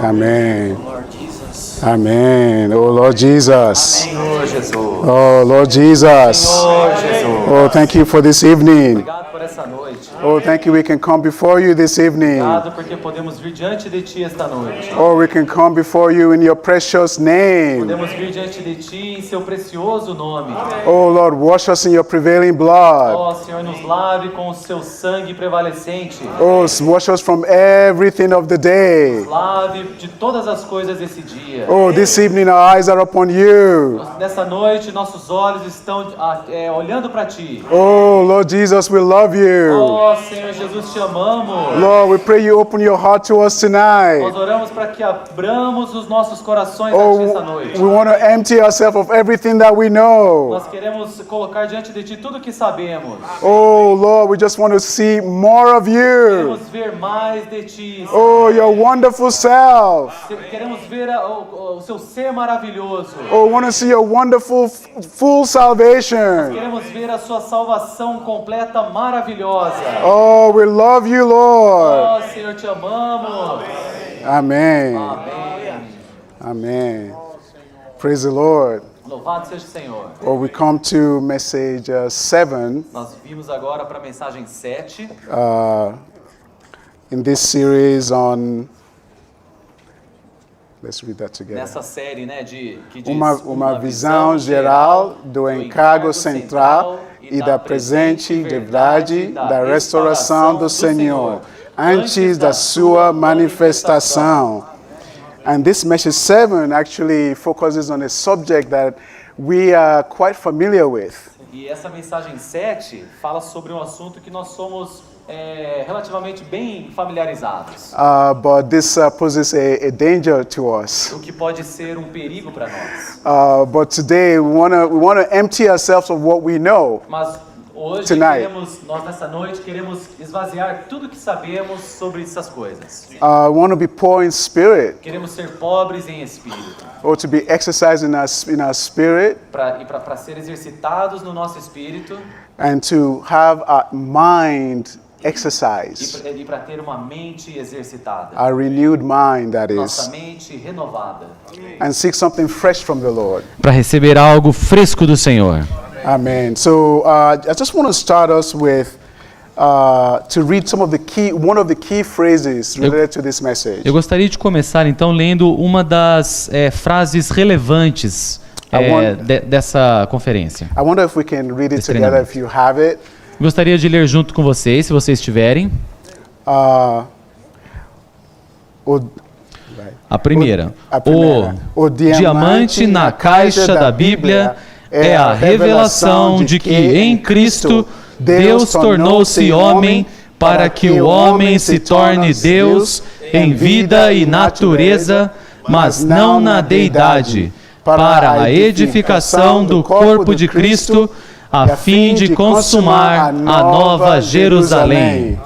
Amen. Amen. Oh, Lord Jesus. Senhor Jesus. Oh, Lord Jesus. Senhor Jesus. Oh, thank you for this evening. Obrigado por essa noite. Oh, thank you. We can come before you this evening. Obrigado porque podemos vir diante de Ti esta noite. Oh, we can come before you in your precious name. Podemos vir diante de Ti em Seu precioso nome. Oh, Lord, wash us in your prevailing blood. Ó Senhor, nos lave com o Seu sangue prevalecente. Oh, wash us from everything of the day. Lave de todas as coisas desse dia. Oh, this evening our eyes are upon you. Nessa noite, nossos olhos estão olhando para Ti. Oh, Lord Jesus, we love you. Ó Senhor Jesus, Te amamos. Lord, we pray you open your heart to us tonight. Nós oramos para que abramos os nossos corações a Ti esta noite. We want to empty ourselves of everything that we know. Nós queremos colocar diante de Ti tudo o que sabemos. Oh, Lord, we just want to see more of you. Queremos ver mais de Ti. Oh, your wonderful self. Queremos ver o Seu ser maravilhoso. Oh, we want to see your wonderful full salvation. Queremos ver a Sua salvação completa, maravilhosa. Oh, we love you, Lord. Ó Senhor, Te amamos. Amen. Amém. Amen. Praise the Lord. Louvado seja o Senhor. Oh, we come to message 7 Nós vimos agora para a mensagem 7. in this series on. Let's read that together. Nessa série, né, que diz Uma visão geral do encargo central e da presente verdade da restauração do Senhor antes da sua manifestação. And this message 7 actually focuses on a subject that we are quite familiar with. E essa mensagem 7 fala sobre um assunto que nós somos relativamente bem familiarizados. But this poses a danger to us. O que pode ser um perigo para nós. But today we want to empty ourselves of what we know. Mas hoje Tonight. nós nessa noite queremos esvaziar tudo que sabemos sobre essas coisas. We want to be poor in spirit, Queremos ser pobres em espírito, or to be exercised in our spirit, para ser exercitados no nosso espírito and to have our mind exercised, e para ter uma mente exercitada. a renewed mind, that Nossa is, mente renovada. and seek something fresh from the Lord. Para receber algo fresco do Senhor. Amen. So I just want to start us with to read one of the key phrases related to this message. Eu gostaria de começar então lendo uma das frases relevantes dessa conferência. I wonder if we can read it Esse together treinamento. if you have it. Gostaria de ler junto com vocês, se vocês tiverem. A primeira. O diamante na caixa da Bíblia é a revelação de que em Cristo Deus tornou-se homem para que o homem se torne Deus em vida e natureza, mas não na deidade, para a edificação do corpo de Cristo, a fim de consumar a nova Jerusalém.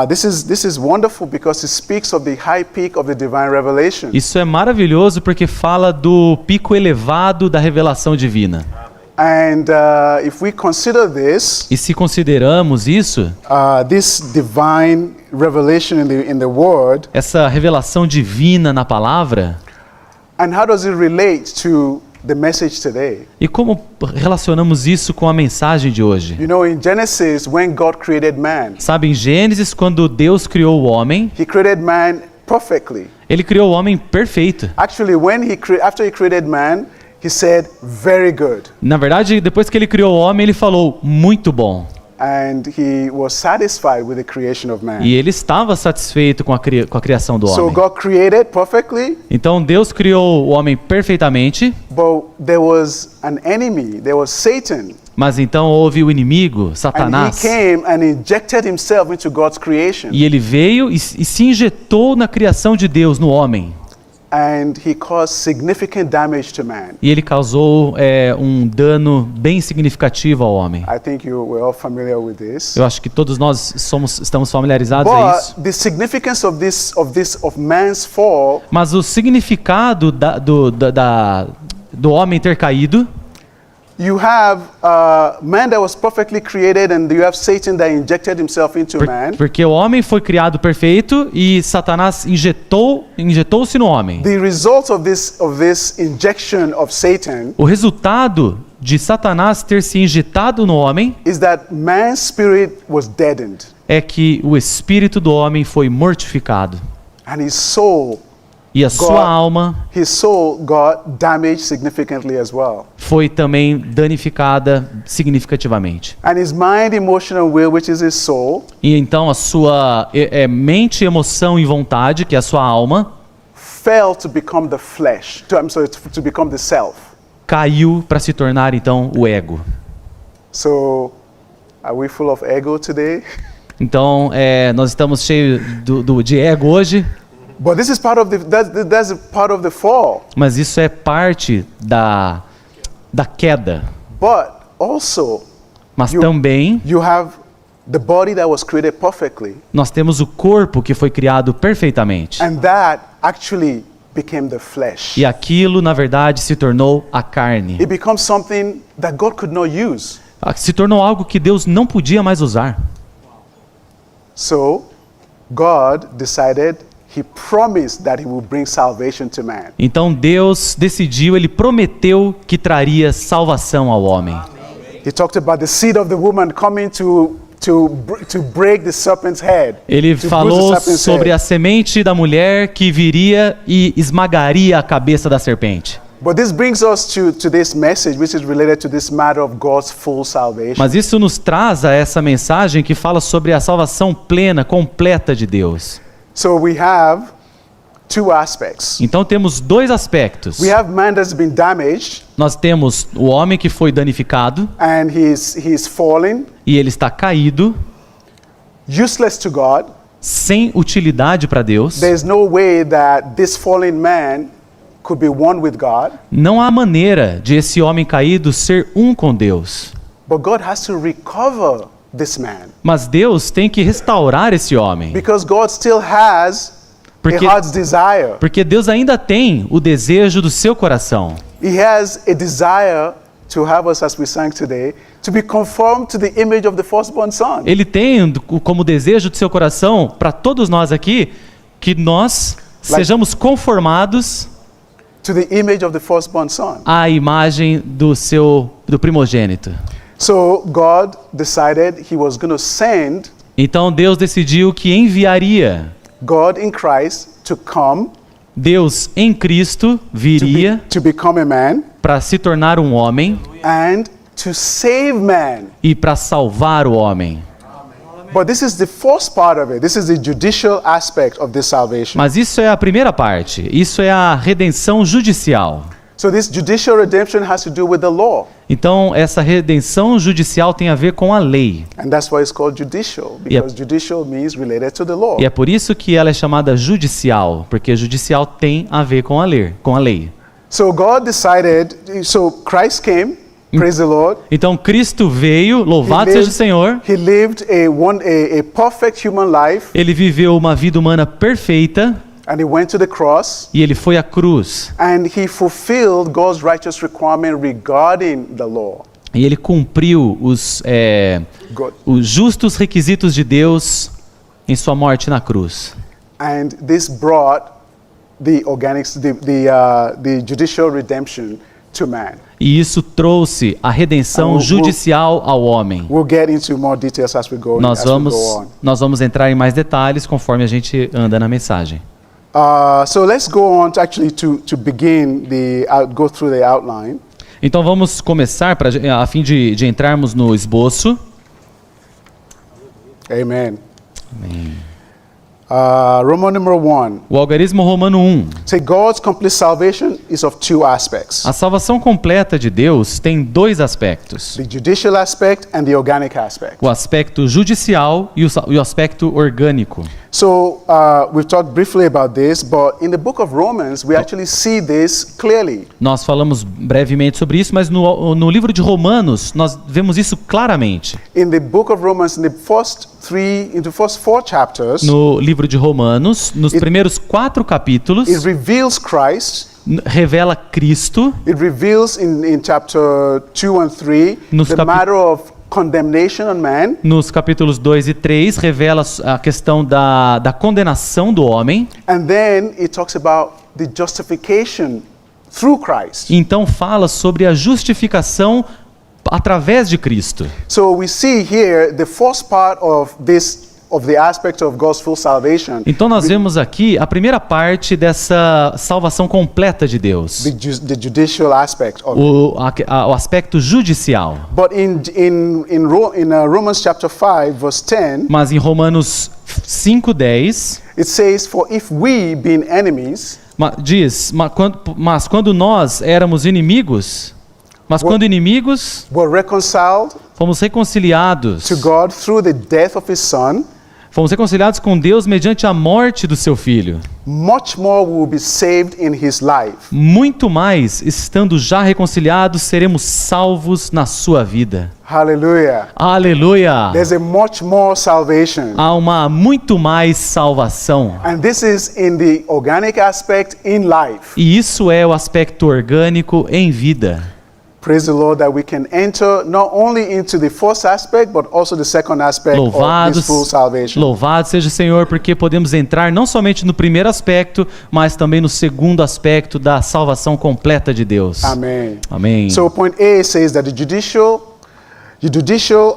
This is wonderful because it speaks of the high peak of the divine revelation. Isso é maravilhoso porque fala do pico elevado da revelação divina. And if we consider this, E se consideramos isso, this divine revelation in the Word, essa revelação divina na palavra, and how does it relate to the message today? e como relacionamos isso com a mensagem de hoje? You know, in Genesis, when God created man, Sabe, em Gênesis, quando Deus criou o homem, He created man perfectly. Ele criou o homem perfeito. Actually, after He created man, He said, "Very good," Na verdade, depois que Ele criou o homem, Ele falou, muito bom. and He was satisfied with the creation of man. E Ele estava satisfeito com a criação do So homem. God created perfectly, Então Deus criou o homem perfeitamente, but there was an enemy. There was Satan. mas então houve o inimigo, And he Satanás. came and injected himself into God's creation. E ele veio e se injetou na criação de Deus, no homem. And he caused significant damage to man. E ele causou um dano bem significativo ao homem. I think we're all familiar with this. Eu acho que todos nós estamos familiarizados a isso. But the significance of man's fall Mas o significado do homem ter caído you have man that was perfectly created, and you have Satan that injected himself into man. Porque o homem foi criado perfeito e Satanás injetou-se no homem. The result of this injection of Satan O resultado de Satanás ter se injetado no homem is that man's spirit was deadened, é que o espírito do homem foi mortificado and his soul e a sua alma got damaged significantly as well. foi também danificada significativamente. And his mind, emotion, and will, which is his soul, E então a sua mente, emoção e vontade, que é a sua alma, fell to become the flesh. To become the self. caiu para se tornar então o ego. So, are we full of ego today? Então nós estamos cheios de ego hoje, But this is part of that's part of the fall. mas isso é parte da queda. But also, Mas também you have the body that was created perfectly, nós temos o corpo que foi criado perfeitamente. and that actually became the flesh. E aquilo, na verdade, se tornou a carne. It becomes something that God could not use. Se tornou algo que Deus não podia mais usar. So, God decided, He promised that He would bring salvation to man. Então Deus decidiu, Ele prometeu que traria salvação ao homem. He talked about the seed of the woman coming to break the serpent's head. Ele to bruise falou the serpent's sobre head. a semente da mulher que viria e esmagaria a cabeça da serpente. But this brings us to this message, which is related to this matter of God's full salvation. Mas isso nos traz a essa mensagem que fala sobre a salvação plena, completa de Deus. So we have two aspects. Então temos dois aspectos. We have man that's been damaged, Nós temos o homem que foi danificado and he's fallen, e ele está caído, useless to God. sem utilidade para Deus. There's no way that this fallen man could be one with God. Não há maneira de esse homem caído ser um com Deus. But God has to recover this man, Mas Deus tem que restaurar esse homem. because God still has Porque- a heart's desire. Porque Deus ainda tem o desejo do seu coração. He has a desire to have us, as we sang today, to be conformed to the image of the firstborn son. Ele tem como desejo do seu coração, para todos nós aqui, que nós sejamos conformados To the image of the firstborn son. à imagem do primogênito. So God decided He was going to send Então Deus decidiu que enviaria. God in Christ to come Deus em Cristo viria to become a man para se tornar um homem and to save man. e para salvar o homem. But this is the first part of it. This is the judicial aspect of this salvation. Mas isso é a primeira parte. Isso é a redenção judicial. So this judicial redemption has to do with the law. Então essa redenção judicial tem a ver com a lei. And that's why it's called judicial, because judicial means related to the law. E é por isso que ela é chamada judicial, porque judicial tem a ver com a lei. So God decided, so Christ came, praise the Lord. Então Cristo veio, louvado seja o Senhor. He lived a perfect human life, Ele viveu uma vida humana perfeita and He went to the cross, e ele foi à cruz. and He fulfilled God's righteous requirement regarding the law. E ele cumpriu God. os justos requisitos de Deus em sua morte na cruz. And this brought the judicial redemption to man. E isso trouxe a redenção judicial ao homem. We'll get into more details as we go on. Nós vamos entrar em mais detalhes conforme a gente anda na mensagem. So let's go on to begin go through the outline. Então vamos começar a fim de entrarmos no esboço. Amen. Roman number 1. O algarismo romano 1. Say God's complete salvation is of two aspects. A salvação completa de Deus tem dois aspectos. The judicial aspect and the organic aspect. O aspecto judicial e o aspecto orgânico. So we've talked briefly about this, but in the book of Romans we actually see this clearly. Nós falamos brevemente sobre isso, mas no livro de Romanos nós vemos isso claramente. In the book of Romans, in the first 4 chapters, No livro de Romanos, nos primeiros 4 capítulos, it reveals Christ revela Cristo. It reveals in chapter 2 and 3 Nos the matter of condemnation on man. Nos capítulos 2 e 3, revela a questão da condenação do homem. And then it talks about the justification through Christ. Então fala sobre a justificação através de Cristo. So we see here the first part of the aspect of God's full salvation. Então nós vemos aqui a primeira parte dessa salvação completa de Deus. The judicial aspect of it. O aspecto judicial. But in Romans chapter 5 verse 10, Mas em Romanos 5:10 it says, "For if we, being enemies, mas quando nós éramos inimigos, were reconciled fomos reconciliados. to God through the death of His Son, Fomos reconciliados com Deus mediante a morte do seu Filho. much more we will be saved in His life." Muito mais, estando já reconciliados, seremos salvos na sua vida. Hallelujah. Aleluia! There's a much more salvation. Há uma muito mais salvação. And this is in the organic aspect in life. E isso é o aspecto orgânico em vida. Praise the Lord that we can enter not only into the first aspect, but also the second aspect of this full salvation. Louvado seja o Senhor, porque podemos entrar não somente no primeiro aspecto, mas também no segundo aspecto da salvação completa de Deus. Amen. Amém. So point A says that the judicial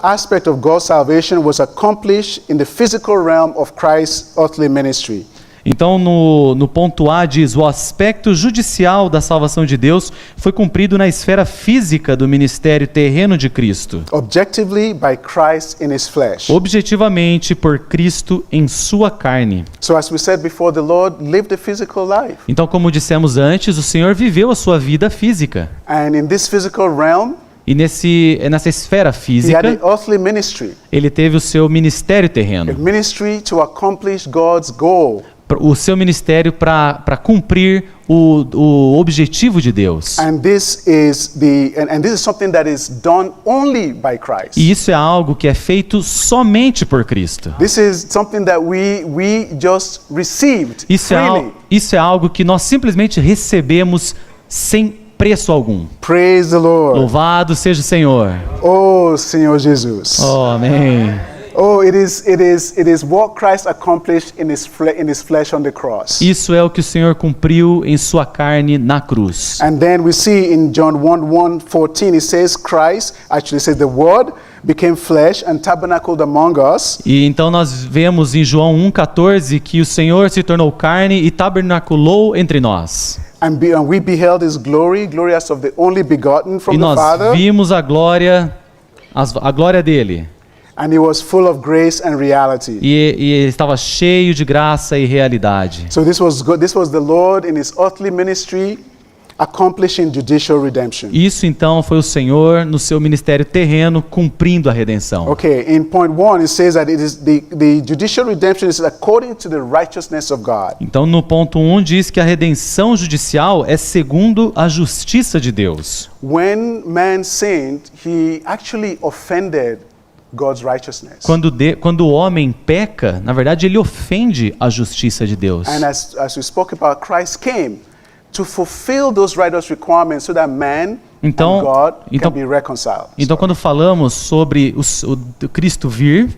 aspect of God's salvation was accomplished in the physical realm of Christ's earthly ministry. Então, no ponto A diz, o aspecto judicial da salvação de Deus foi cumprido na esfera física do ministério terreno de Cristo. Objectively by Christ in His flesh. Objetivamente por Cristo em sua carne. So as we said before, the Lord lived a physical life. Então, como dissemos antes, o Senhor viveu a sua vida física. And in this physical realm, E nessa esfera He had física, an earthly ministry. ele teve o seu ministério A terreno. ministry to accomplish God's goal. O seu ministério para cumprir o objetivo de Deus. And this is something that is done only by Christ. E isso é algo que é feito somente por Cristo. This is something that we just received freely. Isso é algo que nós simplesmente recebemos sem preço algum. Praise the Lord. Louvado seja o Senhor. Oh, Senhor Jesus. Oh, amém. Oh, it is what Christ accomplished in his flesh on the cross. Isso é o que o Senhor cumpriu em sua carne na cruz. And then we see in John 1:14 it says Christ actually says the word became flesh and tabernacled among us. E então nós vemos em João 1:14 que o Senhor se tornou carne e tabernaculou entre nós. And we beheld His glory, glorious of the only begotten from E the nós Father. vimos a glória dele. And He was full of grace and reality. E estava cheio de graça e realidade. So this was the Lord in His earthly ministry accomplishing judicial redemption. Isso então foi o Senhor no seu ministério terreno cumprindo a redenção. Okay, in point 1 it says that it is the judicial redemption is according to the righteousness of God. Então no ponto 1 diz que a redenção judicial é segundo a justiça de Deus. When man sinned, he actually offended God's righteousness. Quando o homem peca, na verdade ele ofende a justiça de Deus. And as we spoke about, Christ came to fulfill those righteous requirements so that man and God can be reconciled. Então quando falamos sobre o Cristo vir,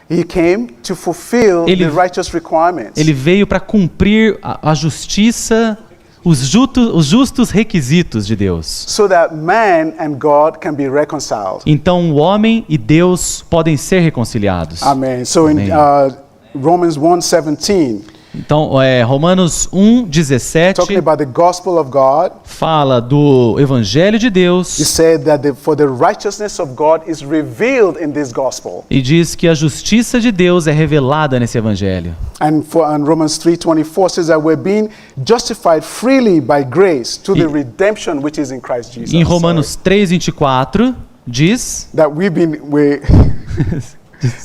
He came to fulfill the righteous requirements. Ele veio para cumprir a justiça, os justos requisitos de Deus. So that man and God can be reconciled. Então o homem e Deus podem ser reconciliados. Amen. So Amém. in Romans 1:17, então Romanos 1:17 talking about the gospel of God, fala do evangelho de Deus. he said that for the righteousness of God is revealed in this gospel. E diz que a justiça de Deus é revelada nesse evangelho. And Romans 3:24 says that we're being justified freely by grace to the redemption which is in Christ Jesus. Em Romanos 3:24 diz that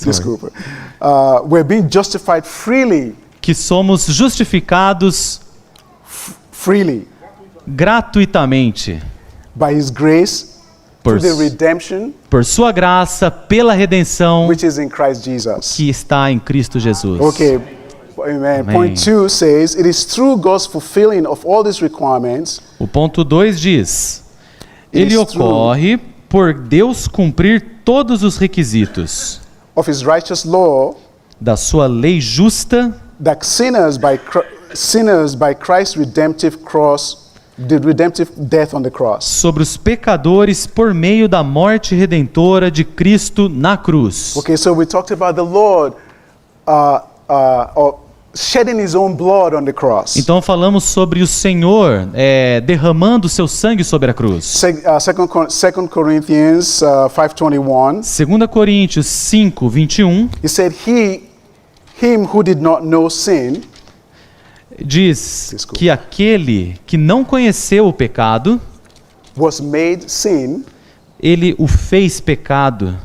desculpa. We're being justified freely. Que somos justificados freely gratuitamente by His grace to the redemption por sua graça pela redenção which is in Christ Jesus. Que está em Cristo Jesus. Okay. Amen. Amém. Point 2 says, it is through God's fulfilling of all these requirements. O ponto 2 diz: It ele is true. ocorre por Deus cumprir todos os requisitos Of his righteous law, da sua lei justa, that sinners by Christ's redemptive cross, the redemptive death on the cross. sobre os pecadores por meio da morte redentora de Cristo na cruz. Okay, so we talked about the Lord shedding his own blood on the cross. Então falamos sobre o Senhor derramando o seu sangue sobre a cruz. 2 Corinthians 5:21. 2 Coríntios 5, 21 He said, him who did not know sin, diz Desculpa. que aquele que não conheceu o pecado, was made sin ele o fez pecado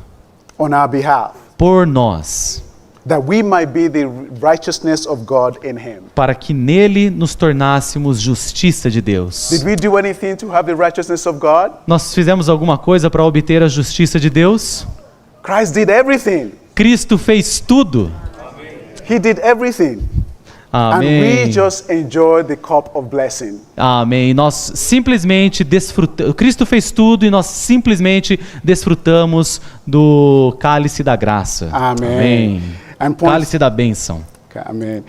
on our behalf, por nós, that we might be the righteousness of God in him. para que nele nos tornássemos justiça de Deus. Did we do anything to have the righteousness of God? Nós fizemos alguma coisa para obter a justiça de Deus? Christ did everything. Cristo fez tudo. He did everything. And we Amém. just enjoy the cup of blessing. Amém. Nós simplesmente desfrutamos. Cristo fez tudo e nós simplesmente desfrutamos do cálice da graça. Amen. Amém. And point, Cálice da bênção. amen.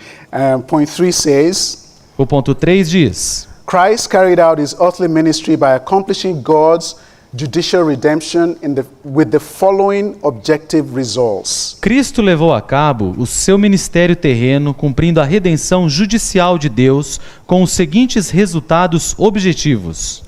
Point 3 says, O ponto 3 diz: Christ carried out his earthly ministry by accomplishing God's judicial redemption with the following objective results. Cristo levou a cabo o seu ministério terreno cumprindo a redenção judicial de Deus com os seguintes resultados objetivos.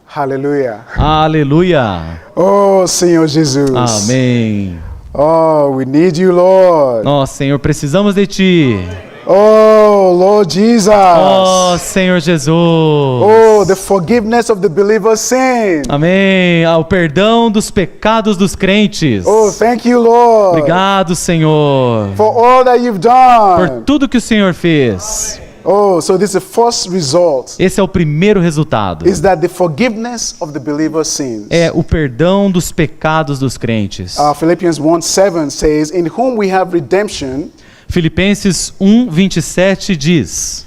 Hallelujah. Aleluia. Oh, Senhor Jesus. Amém. Oh, we need you, Lord. Nós, Senhor, precisamos de Ti. Oh, Lord Jesus. Oh, Senhor Jesus. Oh, the forgiveness of the believer's sin. Amém. Ao perdão dos pecados dos crentes. Oh, thank you, Lord. Obrigado, Senhor, For all that you've por done. tudo que o Senhor fez. Oh, so this is the first result. Esse é o primeiro resultado. Is that the forgiveness of the believer's sins. É o perdão dos pecados dos crentes. Philippians 1:7 says, in whom we have redemption. Filipenses 1:27 diz.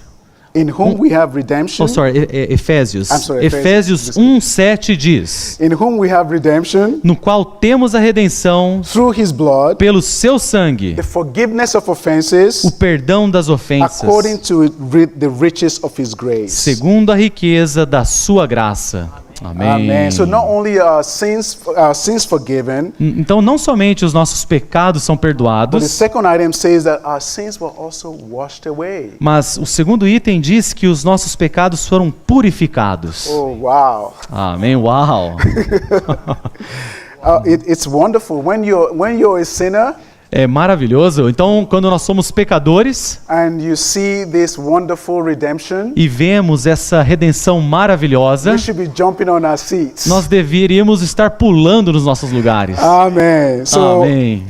In whom we have redemption. Oh, sorry, Efésios. I'm sorry, Efésios Efésios. 1:7 diz. In whom we have redemption No qual temos a redenção through his blood, pelo seu sangue, the forgiveness of offenses, o perdão das ofensas, according to the riches of his grace. segundo a riqueza da sua graça. Amém. Amen. So not only are sins forgiven, Então não somente os nossos pecados são but the perdoados, second item says that our sins were also washed away. mas o segundo item diz que os nossos pecados foram purificados. Oh, wow. Amém. Uau. It's wonderful when you're a sinner É maravilhoso. Então, quando nós somos pecadores and you see this wonderful redemption, e vemos essa redenção maravilhosa, we should be jumping on our seats. nós deveríamos estar pulando nos nossos lugares. Amen. Amém.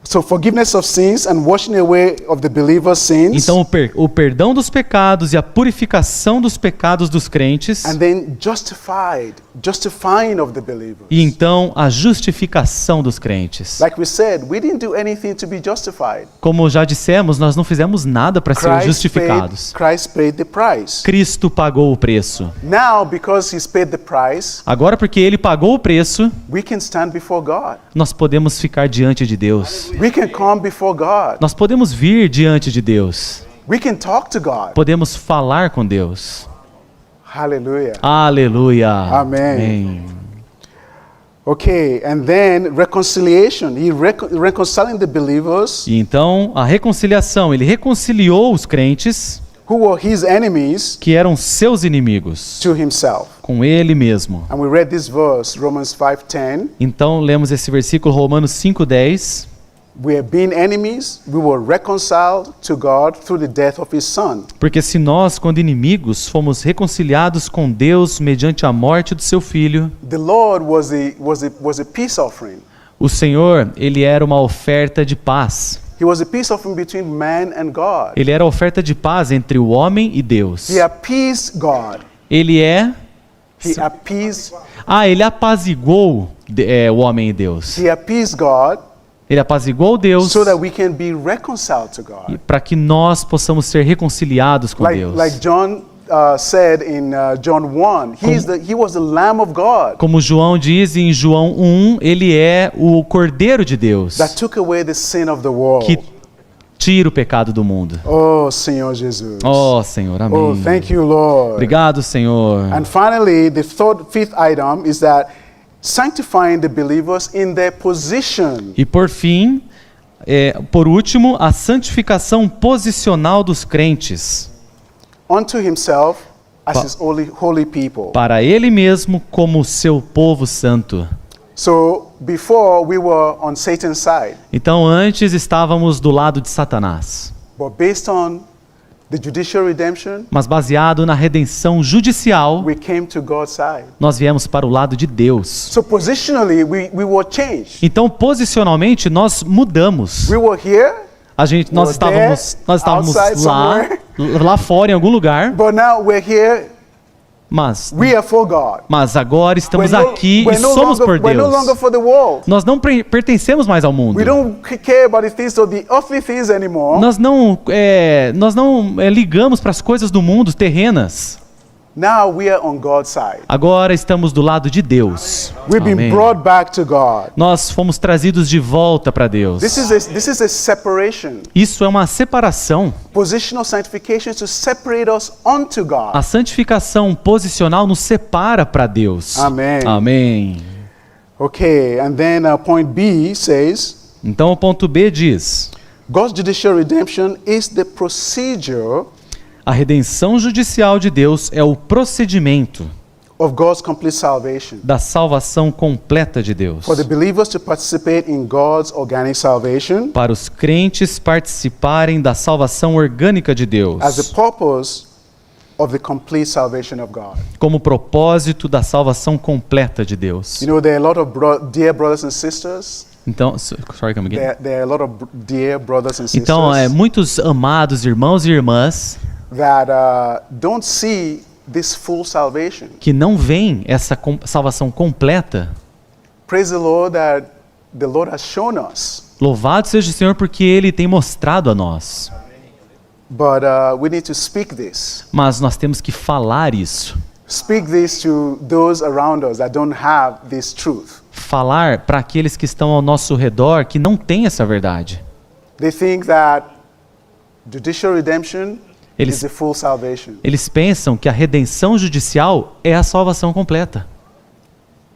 So forgiveness of sins and washing away of the believer's sins. Então, o perdão dos pecados e a purificação dos pecados dos crentes, And then justifying of the believers. e então a justificação dos crentes. Like we said, we didn't do anything to be justified. Como já dissemos, nós não fizemos nada para ser justificados. Christ paid the price. Cristo pagou o preço. Now, because he's paid the price, Agora, porque ele pagou o preço, we can stand before God. nós podemos ficar diante de Deus. We can come before God. Nós podemos vir diante de Deus. We can talk to God. Podemos falar com Deus. Hallelujah. Aleluia. Amém. Amém. Okay, and then reconciliation. He reconciling the believers E então, a reconciliação. Ele reconciliou os crentes who were his enemies que eram seus inimigos to himself. com ele mesmo. And we read this verse, Romans 5:10. Então, lemos esse versículo, Romanos 5:10. We have been enemies, we were reconciled to God through the death of his son. Porque se nós, quando inimigos, fomos reconciliados com Deus mediante a morte do seu Filho, The Lord was a peace offering. o Senhor, ele era uma oferta de paz. He was a peace offering between man and God. Ele era a oferta de paz entre o homem e Deus. He appeased God. Ele é... He appeased ele apaziguou o homem e Deus. He appeased God Ele apaziguou Deus so that we can be reconciled to God. para que nós possamos ser reconciliados com Deus. Like John said in John 1, he was the Lamb of God Como João diz em João 1, ele é o Cordeiro de Deus that took away the sin of the world. que tira o pecado do mundo. Oh, Senhor Jesus. Oh, Senhor, amém. Oh, thank you, Lord. Obrigado, Senhor. And finally, the fifth item is that sanctifying the believers in their position. E por fim, por último, a santificação posicional dos crentes. Unto himself as his holy people. Para ele mesmo como seu povo santo. So before we were on Satan's side. Então antes estávamos do lado de Satanás. But based on the judicial redemption, mas baseado na redenção judicial, we came to God's side. Nós viemos para o lado de Deus. So positionally we were changed. Então posicionalmente nós mudamos. We were here. Nós estávamos lá fora em algum lugar. But now we're here. We are for God. Mas agora estamos aqui e somos por Deus. We're no longer for the world. Nós não pertencemos mais ao mundo. We don't care about the things of the earthly things anymore. Nós não ligamos para as coisas do mundo terrenas. Now we are on God's side. Agora estamos do lado de Deus. We've been brought back to God. Nós fomos trazidos de volta para Deus. This is a separation. Isso é uma separação. Positional sanctification to separate us unto God. A santificação posicional nos separa para Deus. Amém. Amém. Okay, and then point B says. Então o ponto B diz: God's judicial redemption is the procedure. A redenção judicial de Deus é o procedimento of God's complete salvation. Da salvação completa de Deus. For the believers to participate in God's organic salvation. Para os crentes participarem da salvação orgânica de Deus. As the purpose of the complete salvation of God. Como propósito da salvação completa de Deus. You know, there are a lot of dear brothers and sisters. Então, sorry, come again. There are a lot of dear brothers and sisters. Então, muitos amados irmãos e irmãs that don't see this full salvation. Que não veem essa salvação completa. Praise the Lord that the Lord has shown us. Louvado seja o Senhor porque Ele tem mostrado a nós. But we need to speak this. Mas nós temos que falar isso. Speak this to those around us that don't have this truth. Falar para aqueles que estão ao nosso redor que não têm essa verdade. They think that judicial redemption is the full salvation. Eles pensam que a redenção judicial é a salvação completa.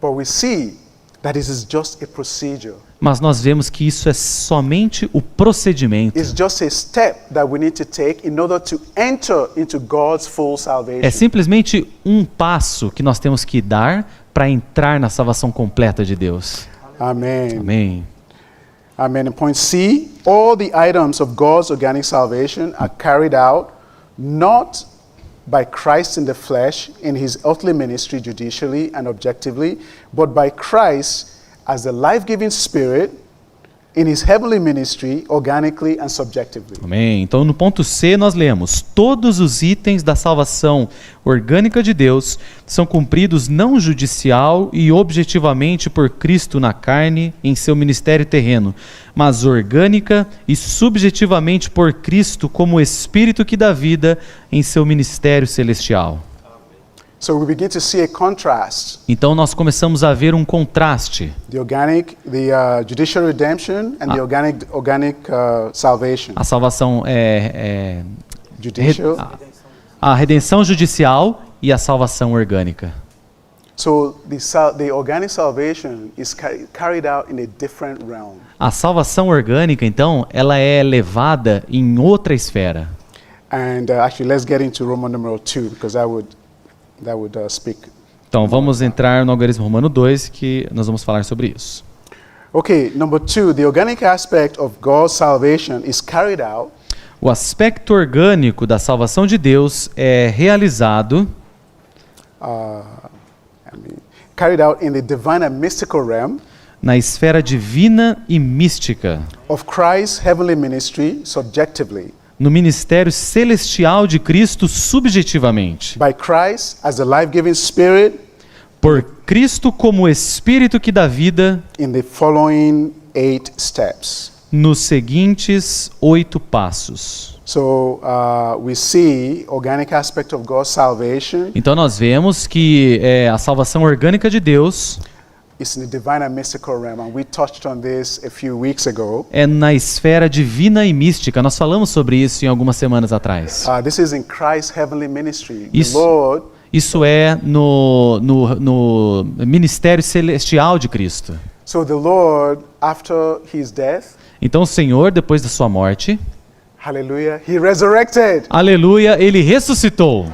But we see that this is just a procedure. Mas nós vemos que isso é somente o procedimento. It's just a step that we need to take in order to enter into God's full salvation. É simplesmente um passo que nós temos que dar para entrar na salvação completa de Deus. Amém. Amém. Amen. And point C, all the items of God's organic salvation are carried out not by Christ in the flesh in his earthly ministry judicially and objectively, but by Christ as the life-giving Spirit in his heavenly ministry organically and subjectively. Amém. Então no ponto C nós lemos: todos os itens da salvação orgânica de Deus são cumpridos não judicial e objetivamente por Cristo na carne em seu ministério terreno, mas orgânica e subjetivamente por Cristo como Espírito que dá vida em seu ministério celestial. So we begin to see a contrast. Então nós começamos a ver um contraste. The judicial redemption and the organic salvation. A salvação judicial. A redenção judicial e a salvação orgânica. So the organic salvation is carried out in a different realm. A salvação orgânica, então, ela é levada em outra esfera. And actually, let's get into Roman numeral 2 because that would speak. Então, vamos entrar no algarismo romano 2, que nós vamos falar sobre isso. Okay, number 2, the organic aspect of God's salvation is carried out. O aspecto orgânico da salvação de Deus é realizado carried out in the divine and mystical realm. Na esfera divina e mística. Of Christ's heavenly ministry subjectively. No ministério celestial de Cristo subjetivamente. By Christ as the life-giving Spirit. Por Cristo como Espírito que dá vida. In the following 8 steps. nos seguintes 8 passos. So we see organic aspect of God's salvation. Então nós vemos que a salvação orgânica de Deus It's in the divine and mystical realm, and we touched on this a few weeks ago. é na esfera divina e mística. Nós falamos sobre isso em algumas semanas atrás. This is in Christ's heavenly ministry. Isso- The Lord, Isso é no ministério celestial de Cristo. so the Lord, after his death, Então o Senhor, depois da sua morte, hallelujah, he resurrected. aleluia, ele ressuscitou.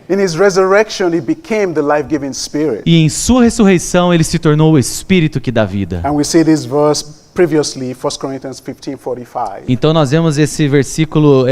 In his resurrection, he became the life-giving spirit. E em sua ressurreição ele se tornou o Espírito que dá vida. And we see this verse previously, 1 Corinthians 15:45. Então nós vemos esse versículo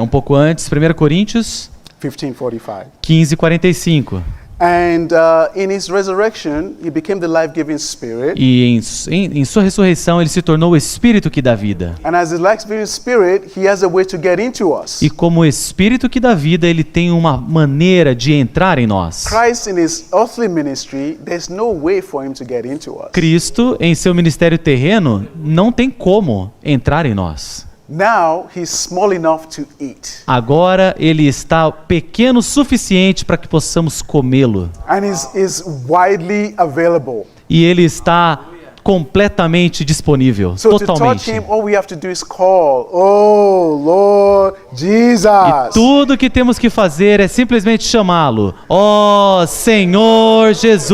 um pouco antes, 1 Coríntios 15:45. 15:45. And in his resurrection, he became the life-giving spirit. E em sua ressurreição ele se tornou o Espírito que dá vida. And as the life-giving spirit, he has a way to get into us. E como o Espírito que dá vida, ele tem uma maneira de entrar em nós. Christ in his earthly ministry, there's no way for him to get into us. Cristo, em seu ministério terreno, não tem como entrar em nós. Now he's small enough to eat. Agora ele está pequeno o suficiente para que possamos comê-lo. And is widely available. E ele está completamente disponível, So to touch totalmente. him, all we have to do is call, "Oh Lord Jesus." E tudo que temos que fazer é simplesmente chamá-lo. Ó Senhor Jesus!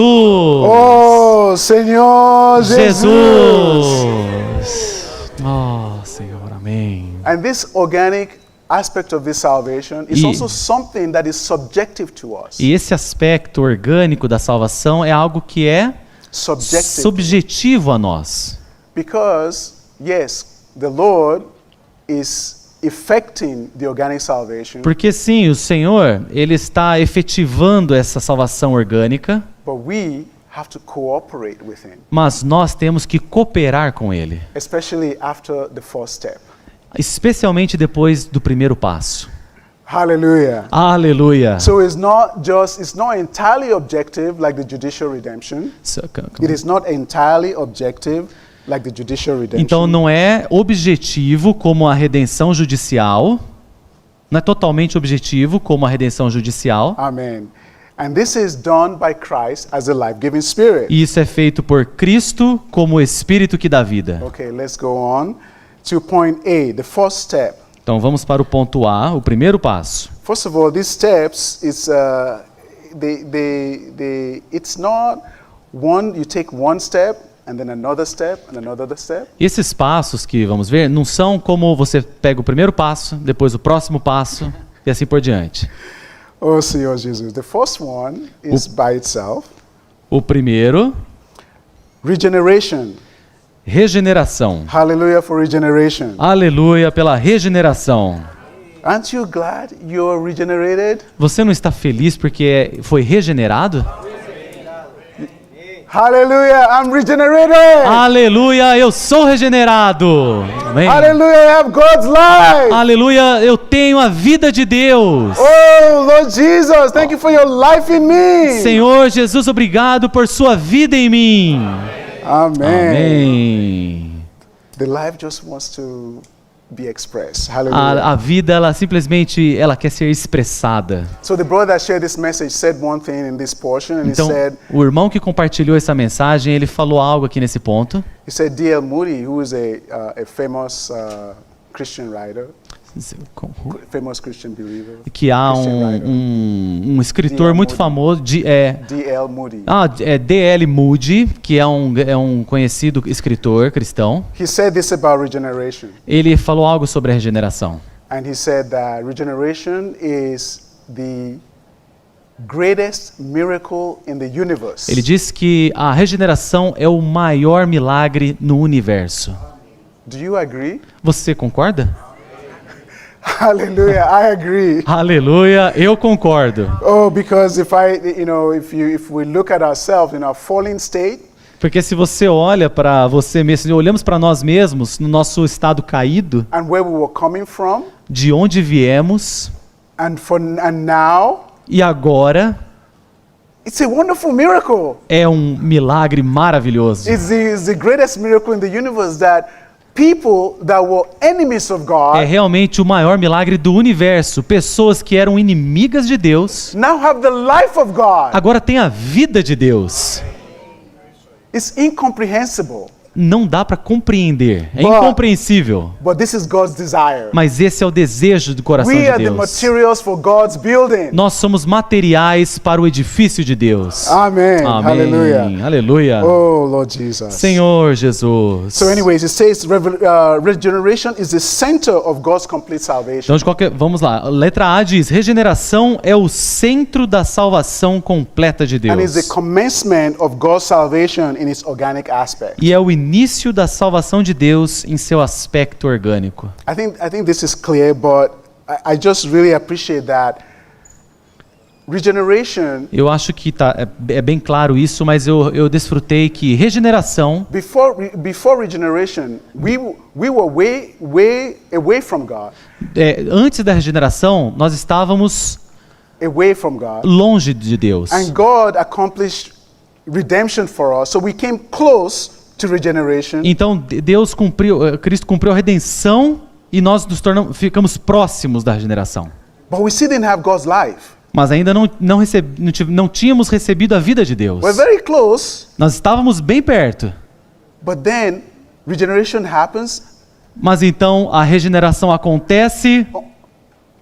Oh Senhor Jesus! Ó Senhor, amém. And this organic aspect of this salvation is E- also something that is subjective to us. E esse aspecto orgânico da salvação é algo que é Subjective. subjetivo a nós. Because, yes, the Lord is effecting the organic salvation, Porque sim, o Senhor, ele está efetivando essa salvação orgânica, but we have to cooperate with him, mas nós temos que cooperar com ele, especially after the first step. especialmente depois do primeiro passo. Hallelujah. Aleluia. So it's not entirely objective like the judicial redemption. It is not entirely objective like the judicial redemption. Então não é objetivo como a redenção judicial, não é totalmente objetivo como a redenção judicial. Amen. And this is done by Christ as a life-giving spirit. E isso é feito por Cristo como o Espírito que dá vida. Okay, let's go on to point A, the first step. Então vamos para o ponto A, o primeiro passo. First of all, these steps is it's not one. You take one step and then another step and another step. E esses passos que vamos ver não são como você pega o primeiro passo, depois o próximo passo e assim por diante. Oh, Senhor Jesus. The first one is by itself. O primeiro, Regeneration. regeneração. Hallelujah for regeneration. Aleluia pela regeneração. Aren't you glad you're regenerated? Você não está feliz porque foi regenerado? Hallelujah, I'm regenerated. Aleluia, eu sou regenerado. Amém. Hallelujah, I have God's life. Aleluia, eu tenho a vida de Deus. Oh, Lord Jesus, thank you for your life in me. Senhor Jesus, obrigado por sua vida em mim. Amen. Amém. The life just wants to be expressed. Hallelujah. A vida, ela simplesmente, ela quer ser expressada. So the brother that shared this message said one thing in this portion, and Então, he said, o irmão que compartilhou essa mensagem, ele falou algo aqui nesse ponto. D.L. Moody, who is a famous Christian writer, famous Christian believer, Que há Christian writer. um escritor D.L. muito Moody. famoso, D.L. Moody. D.L. Moody, que é um conhecido escritor cristão. He said this about regeneration, Ele falou algo sobre a regeneração. and he said that regeneration is the greatest miracle in the universe. Ele disse que a regeneração é o maior milagre no universo. Do you agree? Você concorda? Hallelujah, I agree. Aleluia, eu concordo. Oh, because if we look at ourselves in our fallen state, Porque se você olha para você mesmo, se olhamos para nós mesmos no nosso estado caído, and where we were coming from, de onde viemos and now, e agora, It's a wonderful miracle. É um milagre maravilhoso. It's the greatest miracle in the universe that people that were enemies of É God realmente o maior milagre do universo. Pessoas que eram inimigas de Deus, now have the life of God. agora têm a vida de Deus. It's incomprehensible, Não dá para compreender. É But- incompreensível. but this is God's desire. Mas esse é o desejo do coração We de are the Deus. materials for God's building. Nós somos materiais para o edifício de Deus. Amen. Amém. Hallelujah. Aleluia. Oh, Lord Jesus. Senhor Jesus. So anyways, it says regeneration is the center of God's complete salvation. Então, vamos lá. A letra A diz: regeneração é o centro da salvação completa de And is the Deus. commencement of God's salvation in its organic aspect. E é o início da salvação de Deus em seu aspecto orgânico. I think this is clear, but I just really appreciate that regeneration, Eu acho que é bem claro isso, mas eu desfrutei que regeneração, before regeneration, we were way away from God. Antes da regeneração, nós estávamos Away from God. longe de Deus. And God accomplished redemption for us, so we came close to regeneration. Então Cristo cumpriu a redenção e nós ficamos próximos da regeneração. But we still didn't have God's life. Mas ainda não tínhamos recebido a vida de Deus. We're very close, Nós estávamos bem perto. but then regeneration happens, Mas então a regeneração acontece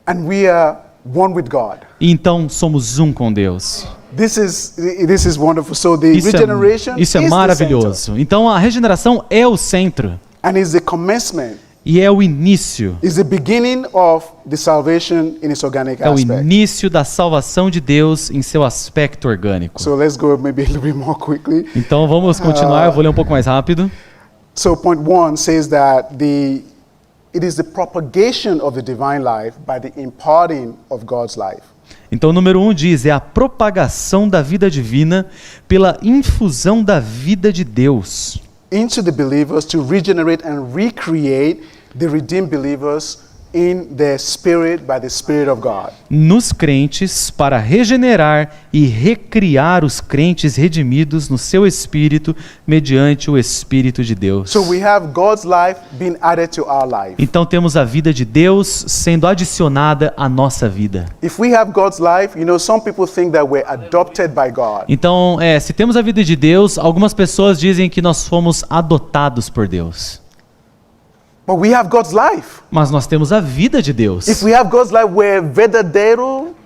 and we are one with God. e então somos um com Deus. This is wonderful. So the Isso regeneration é is the center, maravilhoso. Então a regeneração é o centro and is the commencement, e é o início. is the beginning of the salvation in its organic É o aspect. início da salvação de Deus em seu aspecto orgânico. So let's go maybe a little bit more quickly. Então vamos continuar, eu vou ler um pouco mais rápido. So point 1 says that it is the propagation of the divine life by the imparting of God's life. Então, o número 1 diz, é a propagação da vida divina pela infusão da vida de Deus Into the believers to regenerate and recreate the redeemed believers in their spirit by the Spirit of God. nos crentes para regenerar e recriar os crentes redimidos no seu espírito mediante o Espírito de Deus. So we have God's life being added to our life. Então temos a vida de Deus sendo adicionada à nossa vida. If we have God's life, some people think that we're adopted by God. Então, se temos a vida de Deus, algumas pessoas dizem que nós fomos adotados por Deus. But we have God's life. Mas nós temos a vida de Deus. If we have God's life, we're verdadeiro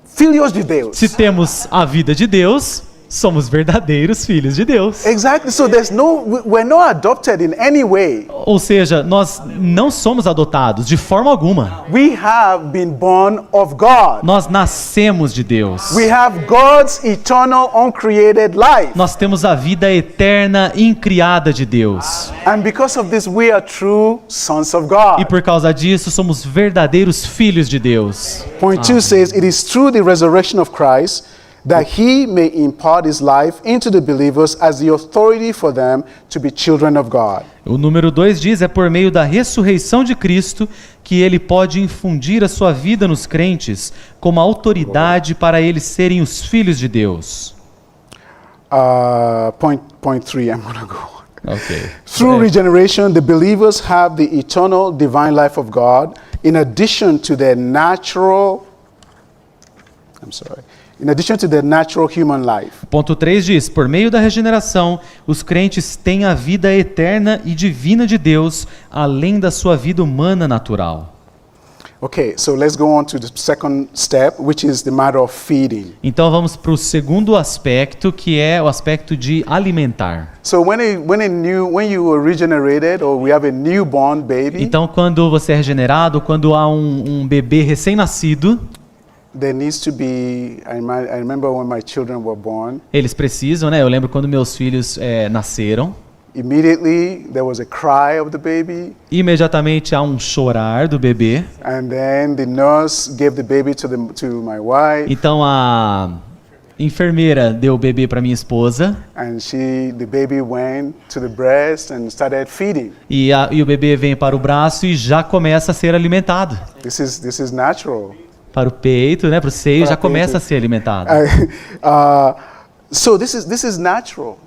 filhos de Deus. Se temos a vida de Deus, somos verdadeiros filhos de Deus. Exactly. So we're not adopted in any way. Ou seja, nós não somos adotados de forma alguma. We have been born of God. Nós nascemos de Deus. We have God's eternal, uncreated life. Nós temos a vida eterna incriada de Deus. And because of this, we are true sons of God. E por causa disso, somos verdadeiros filhos de Deus. Point 2 says, it is through the resurrection of Christ that he may impart his life into the believers as the authority for them to be children of God. O número 2 diz, é por meio da ressurreição de Cristo que ele pode infundir a sua vida nos crentes como autoridade para eles serem os filhos de Deus. Point 3, I'm going to go. Ok. Through regeneration, the believers have the eternal divine life of God in addition to their natural human life. Ponto 3 diz, por meio da regeneração, os crentes têm a vida eterna e divina de Deus, além da sua vida humana natural. Okay, so let's go on to the second step, which is the matter of feeding. Então vamos para o segundo aspecto, que é o aspecto de alimentar. So when you are regenerated, or we have a newborn baby, Então quando você é regenerado, quando há um bebê recém-nascido, there needs to be, I remember when my children were born, eles precisam, né? Eu lembro quando meus filhos nasceram. immediately there was a cry of the baby, Imediatamente há um chorar do bebê. and then the nurse gave the baby to my wife, Então a enfermeira deu o bebê para minha esposa and the baby went to the breast and started feeding. e o bebê vem para o braço e já começa a ser alimentado. This is natural. Para o peito, né? Para o seio, Para já o começa peito. a ser alimentado. So this is natural.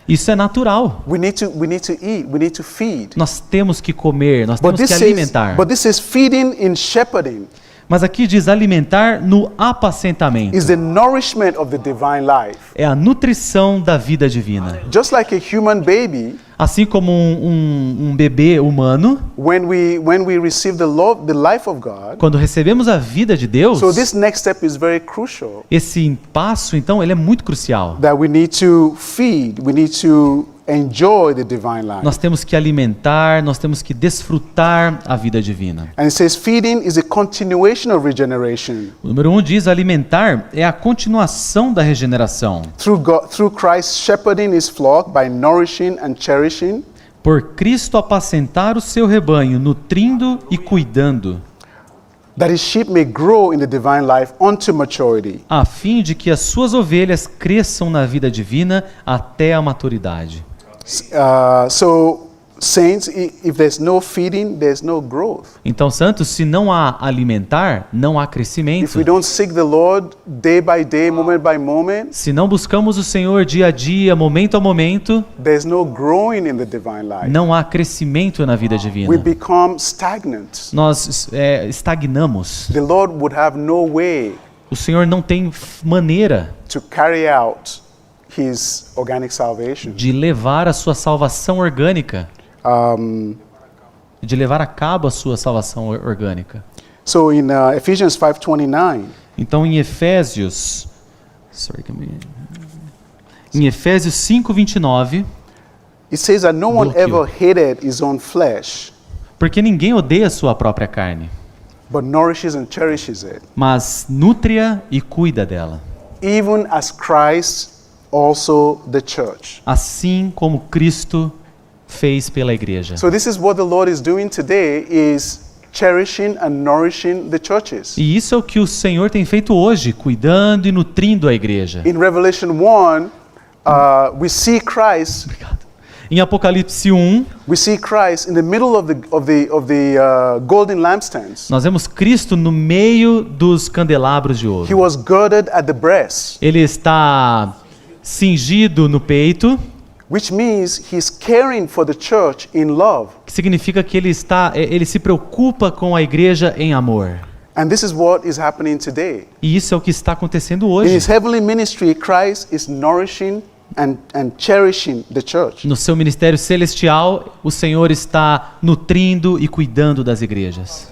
Isso é natural. We need to eat. We need to feed. Nós temos que comer, nós temos que alimentar. But this is feeding in shepherding. Mas aqui diz alimentar no apacentamento. Is the nourishment of the divine life. É a nutrição da vida divina. Just like a human baby. Assim como um bebê humano, when we receive the life of God, quando recebemos a vida de Deus, so this next step is very crucial. Esse passo, então, ele é muito crucial. That we need to feed, we need to enjoy the divine life. Nós temos que alimentar, nós temos que desfrutar a vida divina. And it says feeding is a continuation of regeneration. O número 1 diz alimentar é a continuação da regeneração. Through Christ shepherding his flock by nourishing and cherishing. Por Cristo apacentar o seu rebanho, nutrindo e cuidando. That his sheep may grow in the divine life unto maturity. A fim de que as suas ovelhas cresçam na vida divina até a maturidade. So saints, if there's no feeding, there's no growth. Então, santos, se não há alimentar, não há crescimento. If we don't seek the Lord day by day, moment by moment, se não buscamos o Senhor dia a dia, momento a momento, there's no growing in the divine life. Não há crescimento na vida divina. We become stagnant. Nós estagnamos. The Lord would have no way. O Senhor não tem maneira to carry out his organic salvation. De levar a sua salvação orgânica. De levar a cabo a sua salvação orgânica. So in Ephesians 5:29. Então em Efésios, em Efésios 5:29, it says that no one ever hated his own flesh. Porque ninguém odeia a sua própria carne. But nourishes and cherishes it. Mas nutre-a e cuida dela. Even as Christ also the church. Assim como Cristo fez pela igreja. So this is what the Lord is doing today, is cherishing and nourishing the churches. E isso é o que o Senhor tem feito hoje, cuidando e nutrindo a igreja. In Revelation 1, we see Christ. Obrigado. Em Apocalipse 1, we see Christ in the middle of the golden lampstands. Nós vemos Cristo no meio dos candelabros de ouro. He was girded at the breast. Ele está cingido no peito. Which means he's caring for the church in love. Que significa que ele se preocupa com a igreja em amor. And this is what is happening today. E isso é o que está acontecendo hoje. In his heavenly ministry, Christ is nourishing and cherishing the church. No seu ministério celestial, o Senhor está nutrindo e cuidando das igrejas.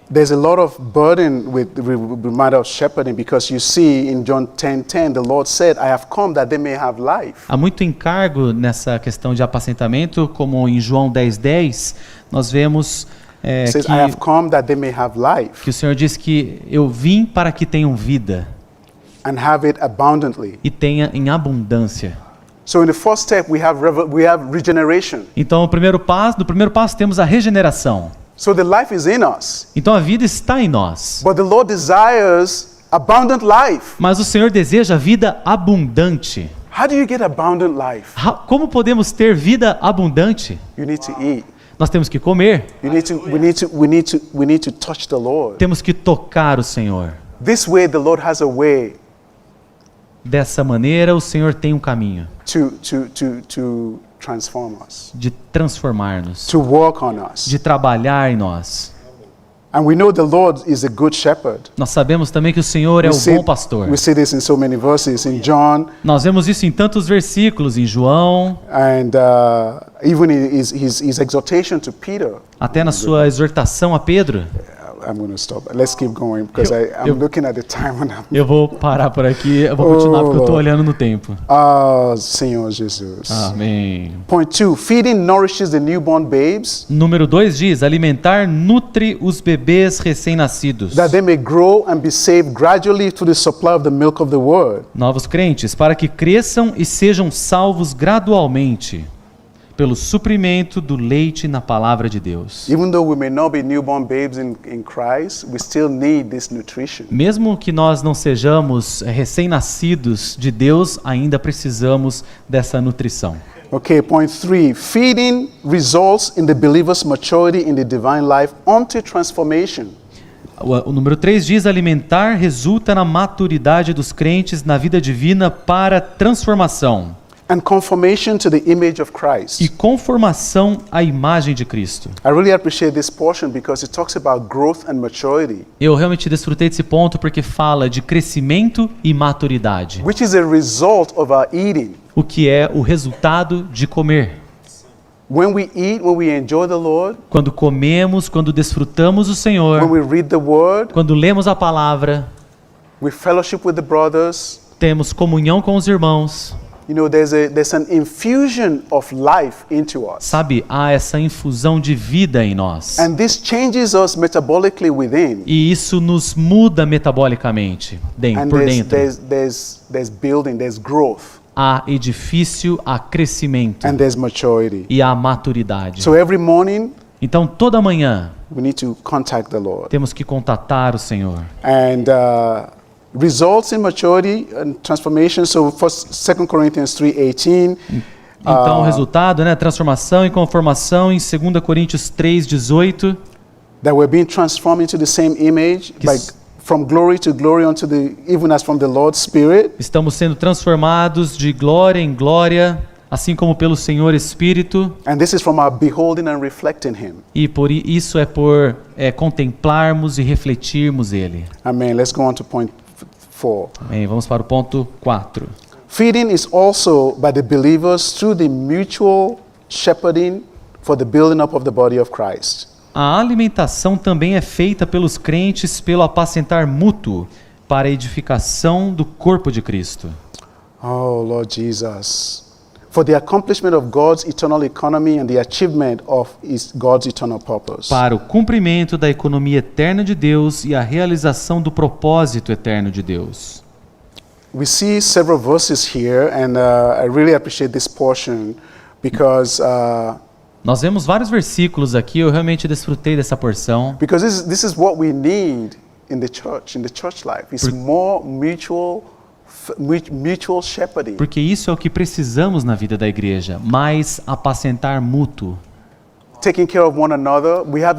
There's a lot of burden with the matter of shepherding, because you see in John 10:10 the Lord said, I have come that they may have life. Há muito encargo nessa questão de apacentamento, como em João 10:10, nós vemos says, I have come that they may have life. Que o Senhor diz que eu vim para que tenham vida. And have it abundantly. E tenha em abundância. So in the first step we have regeneration. Então no primeiro passo temos a regeneração. So the life is in us. Então a vida está em nós. But the Lord desires abundant life. Mas o Senhor deseja vida abundante. How do you get abundant life? Como podemos ter vida abundante? You need to eat. Nós temos que comer. We need to touch the Lord. Temos que tocar o Senhor. This way the Lord has a way. Dessa maneira o Senhor tem um caminho. To transform us. De transformar-nos. To work on us. De trabalhar em nós. And we know the Lord is a good shepherd. Nós sabemos também que o Senhor é o bom pastor. We see this in so many verses in John. Nós vemos isso em tantos versículos em João. And even his exhortation to Peter. Até na sua exortação a Pedro. I'm going to stop. Let's keep going because I'm looking at the time. Eu vou parar por aqui, eu vou continuar porque eu estou olhando no tempo. Senhor Jesus. Amém. Point 2, feeding nourishes the newborn babes. Número 2 diz, alimentar nutre os bebês recém-nascidos. That they may grow and be saved gradually through the supply of the milk of the word. Novos crentes, para que cresçam e sejam salvos gradualmente pelo suprimento do leite na palavra de Deus. Even though we may not be newborn babes in Christ, we still need this nutrition. Mesmo que nós não sejamos recém-nascidos de Deus, ainda precisamos dessa nutrição. Okay, point 3. Feeding results in the believer's maturity in the divine life unto transformation. O número 3 diz: alimentar resulta na maturidade dos crentes na vida divina para transformação and conformation to the image of Christ. e conformação à imagem de Cristo. I really appreciate this portion because it talks about growth and maturity, Eu realmente desfrutei desse ponto porque fala de crescimento e maturidade, which is a result of our eating. o que é o resultado de comer. When we eat, when we enjoy the Lord, Quando comemos, quando desfrutamos o when Senhor, we read the Word, quando lemos a palavra, we fellowship with the brothers, temos comunhão com os irmãos, you know, there's an infusion of life into us. sabe, há essa infusão de vida em nós. And this changes us metabolically within. E isso nos muda metabolicamente And por there's, dentro. there's building, there's growth, Há edifício, há crescimento and there's maturity. e há maturidade. So every morning, Então, toda manhã, we need to contact the Lord. temos que contatar o Senhor. And results in maturity and transformation. So 2 Corinthians 3:18. Então, o resultado, né, transformação e conformação em 2 Coríntios 3:18, That we're being transformed into the same image, from glory to glory unto even as from the Lord's Spirit. estamos sendo transformados de glória em glória, assim como pelo Senhor Espírito, And this is from our beholding and reflecting Him. e por isso é por contemplarmos e refletirmos Ele. Amen. Let's go on to point 4. Amém. Vamos para o ponto 4. Feeding is also by the believers through the mutual shepherding for the building up of the body of Christ. A alimentação também é feita pelos crentes pelo apacentar mútuo para a edificação do corpo de Cristo. Oh, Lord Jesus. For the accomplishment of God's eternal economy and the achievement of God's eternal purpose. Para o cumprimento da economia eterna de Deus e a realização do propósito eterno de Deus. We see several verses here, and I really appreciate this portion because Nós vemos vários versículos aqui, eu realmente desfrutei dessa porção. this is what we need in the church life. It's more mutual shepherding. Porque isso é o que precisamos na vida da igreja, mais apacentar mútuo. Taking care of one another. We have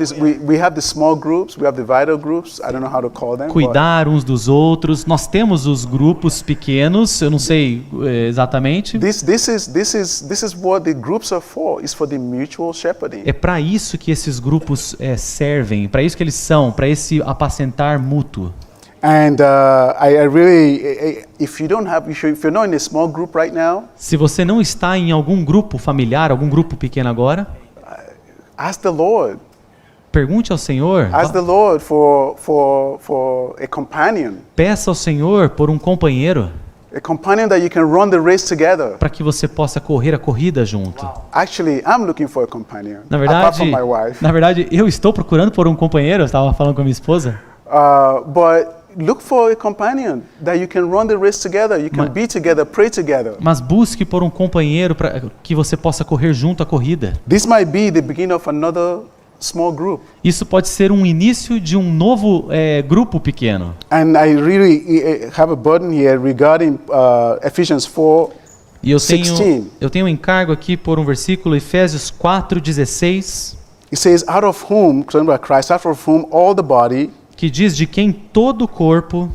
the small groups, we have the vital groups. I don't know how to call them. Cuidar uns dos outros. Nós temos os grupos pequenos, eu não sei exatamente. This is what the groups are for. It's for the mutual shepherding. É para isso que esses grupos servem, para isso que eles são, para esse apacentar mútuo. And I really, if you're not in a small group right now, se você não está em algum grupo familiar, algum grupo pequeno agora, ask the Lord. Pergunte ao Senhor. Ask the Lord for a companion. Peça ao Senhor por um companheiro. A companion that you can run the race together. Para que você possa correr a corrida junto. Actually, I'm looking for a companion. Apart from my wife. Na verdade, eu estou procurando por um companheiro. Eu estava falando com a minha esposa. But look for a companion that you can run the race together. You can be together, pray together. Mas busque por um companheiro para que você possa correr junto a corrida. This might be the beginning of another small group. Isso pode ser um início de um novo grupo pequeno. And I really have a burden here regarding Ephesians 4. E eu tenho um encargo aqui por um versículo, Efésios 4:16. It says, out of whom all the body, que diz de quem todo o corpo,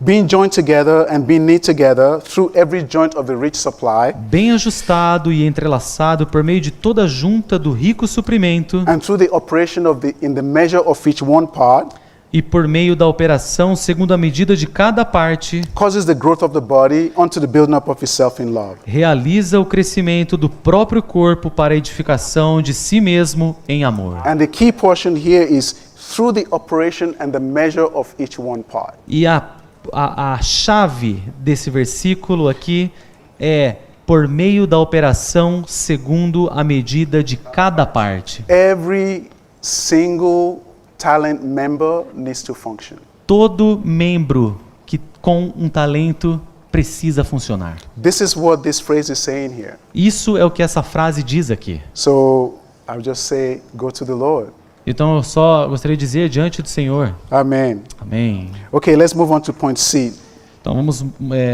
being joined together and being knit together through every joint of the rich supply, bem ajustado e entrelaçado por meio de toda a junta do rico suprimento, and through the operation in the measure of each one part, e por meio da operação segundo a medida de cada parte, causes the growth of the body unto the building up of itself in love. Realiza o crescimento do próprio corpo para a edificação de si mesmo em amor. And the key portion here is through the operation and the measure of each one part. E a chave desse versículo aqui é por meio da operação segundo a medida de cada parte. Every single talent member needs to function. Todo membro que com um talento precisa funcionar. This is what this phrase is saying here. Isso é o que essa frase diz aqui. So I'll just say, go to the Lord. Então eu só gostaria de dizer diante do Senhor. Amen. Amém. Okay, let's move on to point C. Então vamos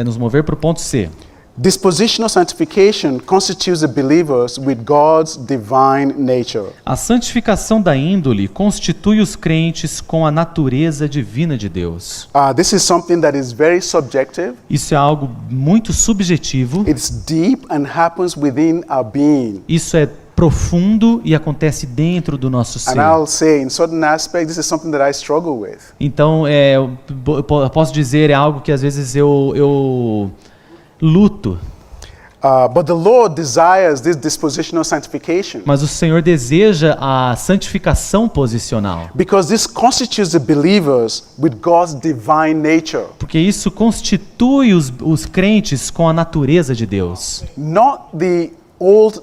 nos mover para o ponto C. Dispositional sanctification constitutes the believers with God's divine nature. A santificação da índole constitui os crentes com a natureza divina de Deus. This is something that is very subjective. Isso é algo muito subjetivo. It's deep and happens within our being. Isso é profundo e acontece dentro do nosso ser. And I'll say, in certain aspects, this is something that I struggle with. Então, eu posso dizer, é algo que às vezes eu luto. But the Lord desires this dispositional sanctification. Mas o Senhor deseja a santificação posicional. Because this constitutes the believers with God's divine nature. Porque isso constitui os crentes com a natureza de Deus. Not the old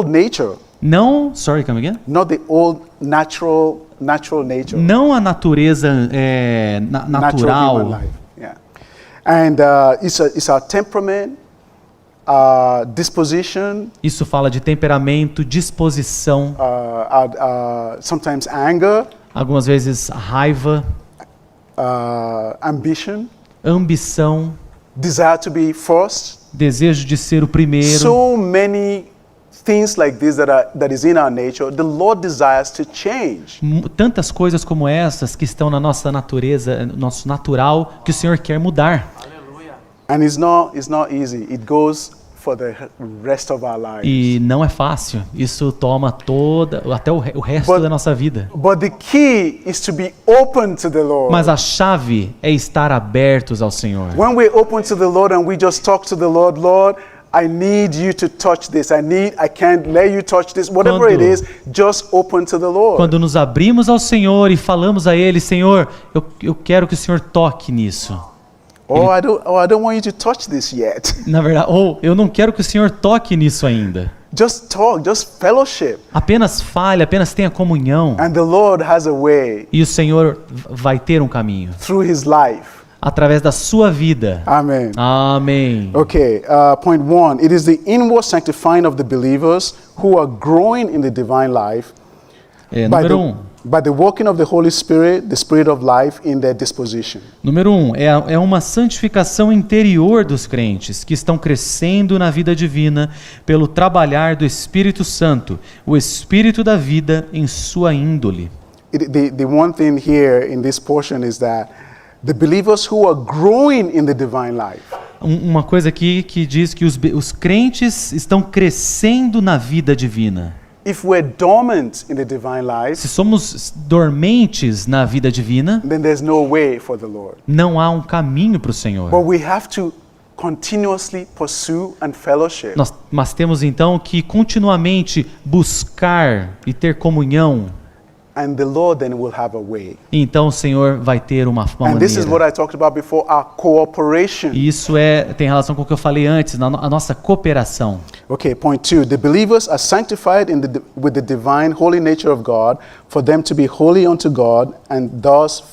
nature. Não, sorry, come again? Not the old natural nature. Não a natureza natural. Human life. Yeah. And it's our temperament, disposition. Isso fala de temperamento, disposição. Sometimes anger. Algumas vezes raiva. Ambition. Ambição. Desire to be first. Desejo de ser o primeiro. So many things like this that is in our nature, the Lord desires to change. Tantas coisas como essas que estão na nossa natureza, nosso natural, que o Senhor quer mudar. And it's not easy. It goes for the rest of our lives. E não é fácil. Isso toma até o resto da nossa vida. But the key is to be open to the Lord. Mas a chave é estar abertos ao Senhor. When we're open to the Lord and we just talk to the Lord, Lord, I need you to touch this. I can't let you touch this. Whatever it is, just open to the Lord. Quando nos abrimos ao Senhor e falamos a Ele, Senhor, eu quero que o Senhor toque nisso. I don't want you to touch this yet. Na verdade, eu não quero que o Senhor toque nisso ainda. Just talk, just fellowship. Apenas fale, apenas tenha comunhão. And the Lord has a way. E o Senhor vai ter um caminho. Through His life. Através da sua vida. Amen. Amém. Okay, point 1. It is the inward sanctifying of the believers who are growing in the divine life. Número 1. By the working of the Holy Spirit, the Spirit of life in their disposition. Número 1, é uma santificação interior dos crentes que estão crescendo na vida divina pelo trabalhar do Espírito Santo, o Espírito da vida em sua índole. The one thing here in this portion is that the believers who are growing in the divine life. Uma coisa aqui que diz que os crentes estão crescendo na vida divina. If we're dormant in the divine life, se somos dormentes na vida divina, then there's no way for the Lord. Não há um caminho para o Senhor. But we have to continuously pursue and fellowship. Mas temos então que continuamente buscar e ter comunhão. And the Lord then will have a way. Então o Senhor vai ter uma maneira. And this is what I talked about before, our cooperation. E isso tem relação com o que eu falei antes, a nossa cooperação. Okay, point 2. The believers are sanctified with the divine holy nature of God for them to be holy unto God and thus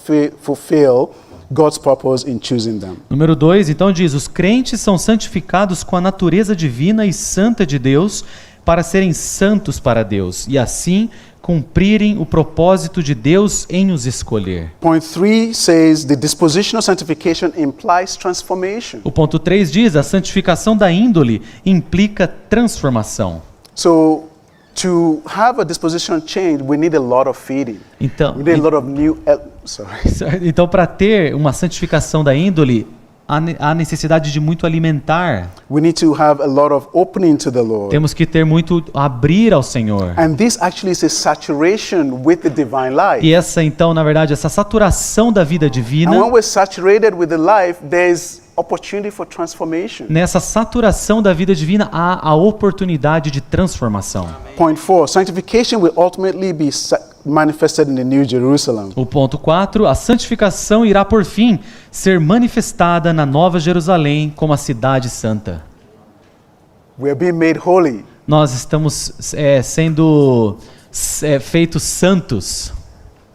fulfill God's purpose in choosing them. Número 2, então diz, os crentes são santificados com a natureza divina e santa de Deus para serem santos para Deus e assim cumprirem o propósito de Deus em os escolher. Point 3 says the dispositional sanctification implies transformation. O ponto 3 diz, a santificação da índole implica transformação. So, to have a dispositional change, we need a lot of feeding. Então, we need a lot of new então para ter uma santificação da índole, há necessidade de muito alimentar. We need to have a lot of opening to the Lord. Temos que ter muito abrir ao Senhor. And this actually is a saturation with the divine life. E essa então, na verdade, essa saturação da vida divina. And when we're saturated with the life, there's opportunity for transformation. Nessa saturação da vida divina há a oportunidade de transformação. Point 4, sanctification will ultimately be manifested in the New Jerusalem. O ponto 4, a santificação irá por fim ser manifestada na Nova Jerusalém como a cidade santa. We are being made holy. Nós estamos sendo feitos santos.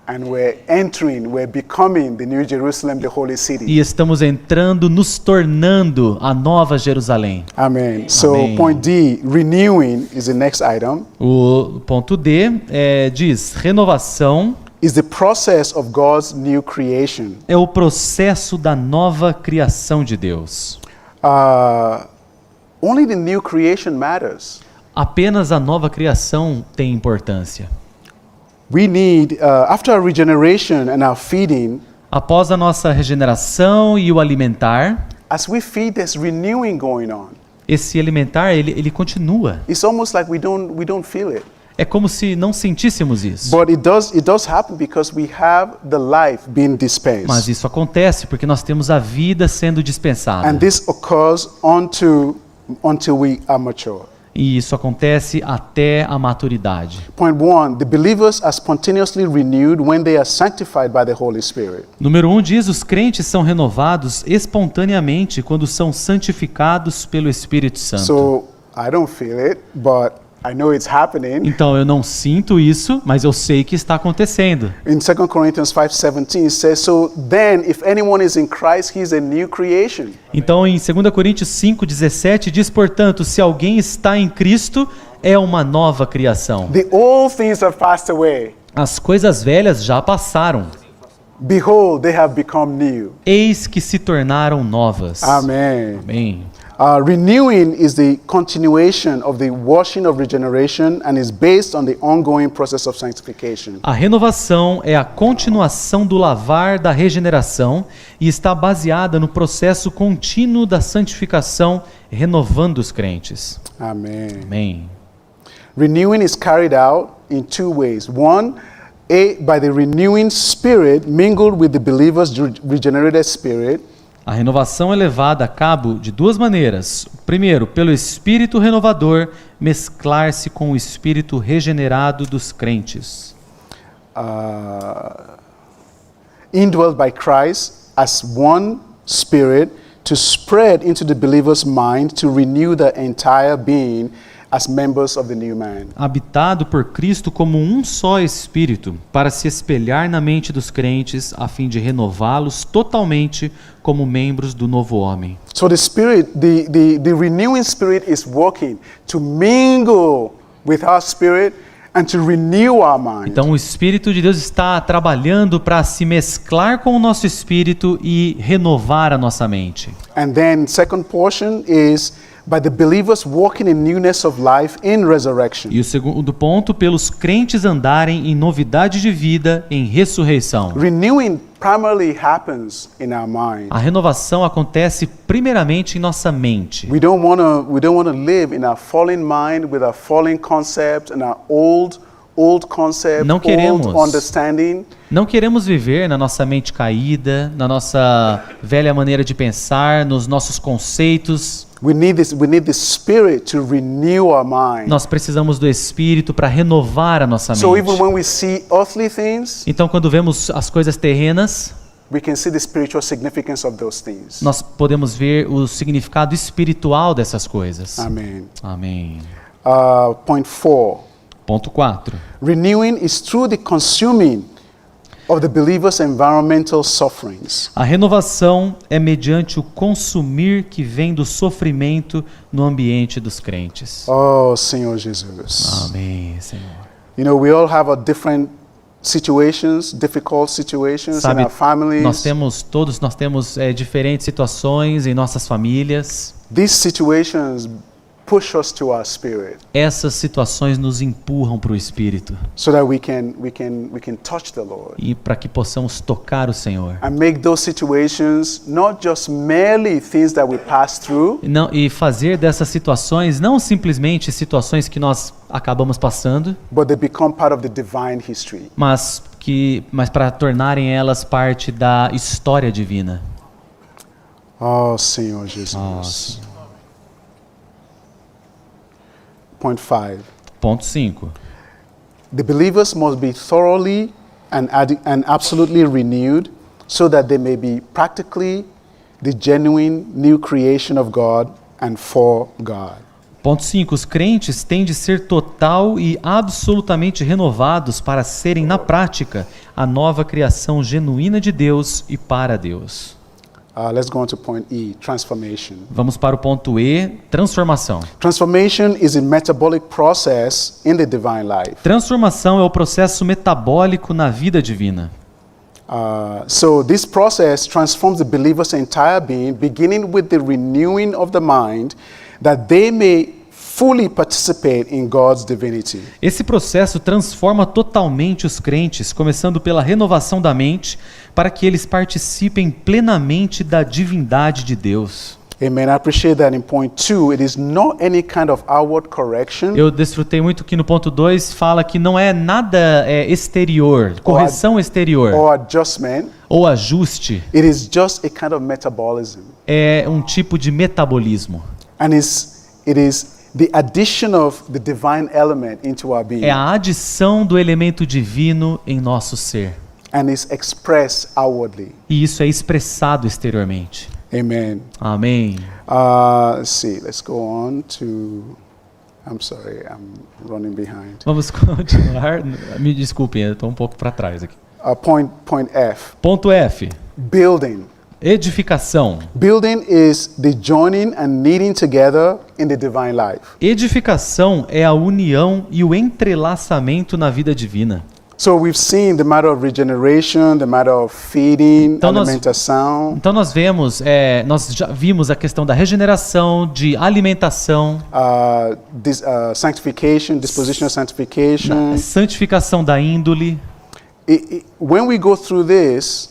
And we're becoming the New Jerusalem, the holy city. E estamos entrando, nos tornando a Nova Jerusalém. Amen. So point D, renewing is the next item. O ponto D diz renovação. Is the process of God's new creation. É o processo da nova criação de Deus. Only the new creation matters. Apenas a nova criação tem importância. We need, after our regeneration and our feeding, Após a nossa regeneração e o alimentar, as we feed, there's renewing going on. esse alimentar ele continua. It's almost like we don't feel it. É como se não sentíssemos isso. But it does happen because we have the life being dispensed. Mas isso acontece porque nós temos a vida sendo dispensada. And this occurs until we are mature. E isso acontece até a maturidade. Point 1, the believers are spontaneously renewed when they are sanctified by the Holy Spirit. Número 1 diz: os crentes são renovados espontaneamente quando são santificados pelo Espírito Santo. So, I don't feel it, but I know it's happening. Então eu não sinto isso, mas eu sei que está acontecendo. In 2 Corinthians 5:17 it says, so then if anyone is in Christ, he is a new creation. Então em 2 Coríntios 5:17 diz, portanto, se alguém está em Cristo, é uma nova criação. The old things have passed away. As coisas velhas já passaram. Behold, they have become new. Eis que se tornaram novas. Amen. Amém. Renewing is the continuation of the washing of regeneration and is based on the ongoing process of sanctification. A renovação é a continuação do lavar da regeneração e está baseada no processo contínuo da santificação, renovando os crentes. Amen. Amém. Renewing is carried out in two ways. One, by the renewing spirit mingled with the believer's regenerated spirit. A renovação é levada a cabo de duas maneiras. Primeiro, pelo Espírito renovador mesclar-se com o Espírito regenerado dos crentes. Indwelled by Christ as one spirit to spread into the believer's mind to renew the entire being as members of the new man. Habitado por Cristo como um só Espírito, para se espelhar na mente dos crentes, a fim de renová-los totalmente como membros do novo homem. So the spirit, the renewing spirit is working to mingle with our spirit and to renew our mind. Então o Espírito de Deus está trabalhando para se mesclar com o nosso espírito e renovar a nossa mente. And then second portion is by the believers walking in newness of life in resurrection. E o segundo ponto, pelos crentes andarem em novidade de vida em ressurreição. Renewing primarily happens in our mind. A renovação acontece primeiramente em nossa mente. We don't want to live in our fallen mind with our fallen concepts and our old concepts, Não queremos. old understanding. Não queremos viver na nossa mente caída, na nossa velha maneira de pensar, nos nossos conceitos. We need the Spirit to renew our mind. Nós precisamos do Espírito para renovar a nossa So even mente. when we see earthly things, Então, quando vemos as coisas terrenas, we can see the spiritual significance of those things. nós podemos ver o significado espiritual dessas coisas. Amen. Amém. Point 4. Ponto 4. Renewing is through the consuming of the believer's environmental sufferings. A renovação é mediante o consumir que vem do sofrimento no ambiente dos crentes. Oh, Senhor Jesus. Amém, Senhor. You know, we all have a different situations, difficult situations in our families. nós temos diferentes situações em nossas famílias. These situations push us to our spirit Essas situações nos empurram para o Espírito so that we can touch the Lord e para que possamos tocar o Senhor. and make those situations not just merely things that we pass through, E fazer dessas situações não simplesmente situações que nós acabamos passando, but they become part of the divine history. mas para tornarem elas parte da história divina. Oh, Senhor Jesus. Point 5. Ponto 5. The believers must be thoroughly and absolutely renewed so that they may be practically the genuine new creation of God and for God. Ponto 5. Os crentes têm de ser total e absolutamente renovados para serem, na prática, a nova criação genuína de Deus e para Deus. Let's go on to point E, transformation. Vamos para o ponto E, transformação. Transformation is a metabolic process in the divine life. Transformação é o processo metabólico na vida divina. So this process transforms the believer's entire being, beginning with the renewing of the mind, that they may fully participate in God's divinity. Esse processo transforma totalmente os crentes, começando pela renovação da mente, para que eles participem plenamente da divindade de Deus. Amen. I appreciate that in point 2, it is not any kind of outward correction. Eu desfrutei muito que no ponto 2 fala que não é nada exterior, correção exterior Or adjustment. ou ajuste, It is just a kind of metabolism. é um tipo de metabolismo. And it is the addition of the divine element into our being. É a adição do elemento divino em nosso ser. And is expressed outwardly. E isso é expressado exteriormente. Amen. Amém. Let's see. Let's go on to. I'm sorry, I'm running behind. Vamos continuar. Me desculpem, eu estou um pouco para trás aqui. Point F. Ponto F. Building. Edificação. Building is the joining and knitting together in the divine life. Edificação é a união e o entrelaçamento na vida divina. So we've seen the matter of regeneration, the matter of feeding, alimentação. Então nós já vimos a questão da regeneração, de alimentação, Sanctification, dispositional sanctification. santificação da índole. When we go through this,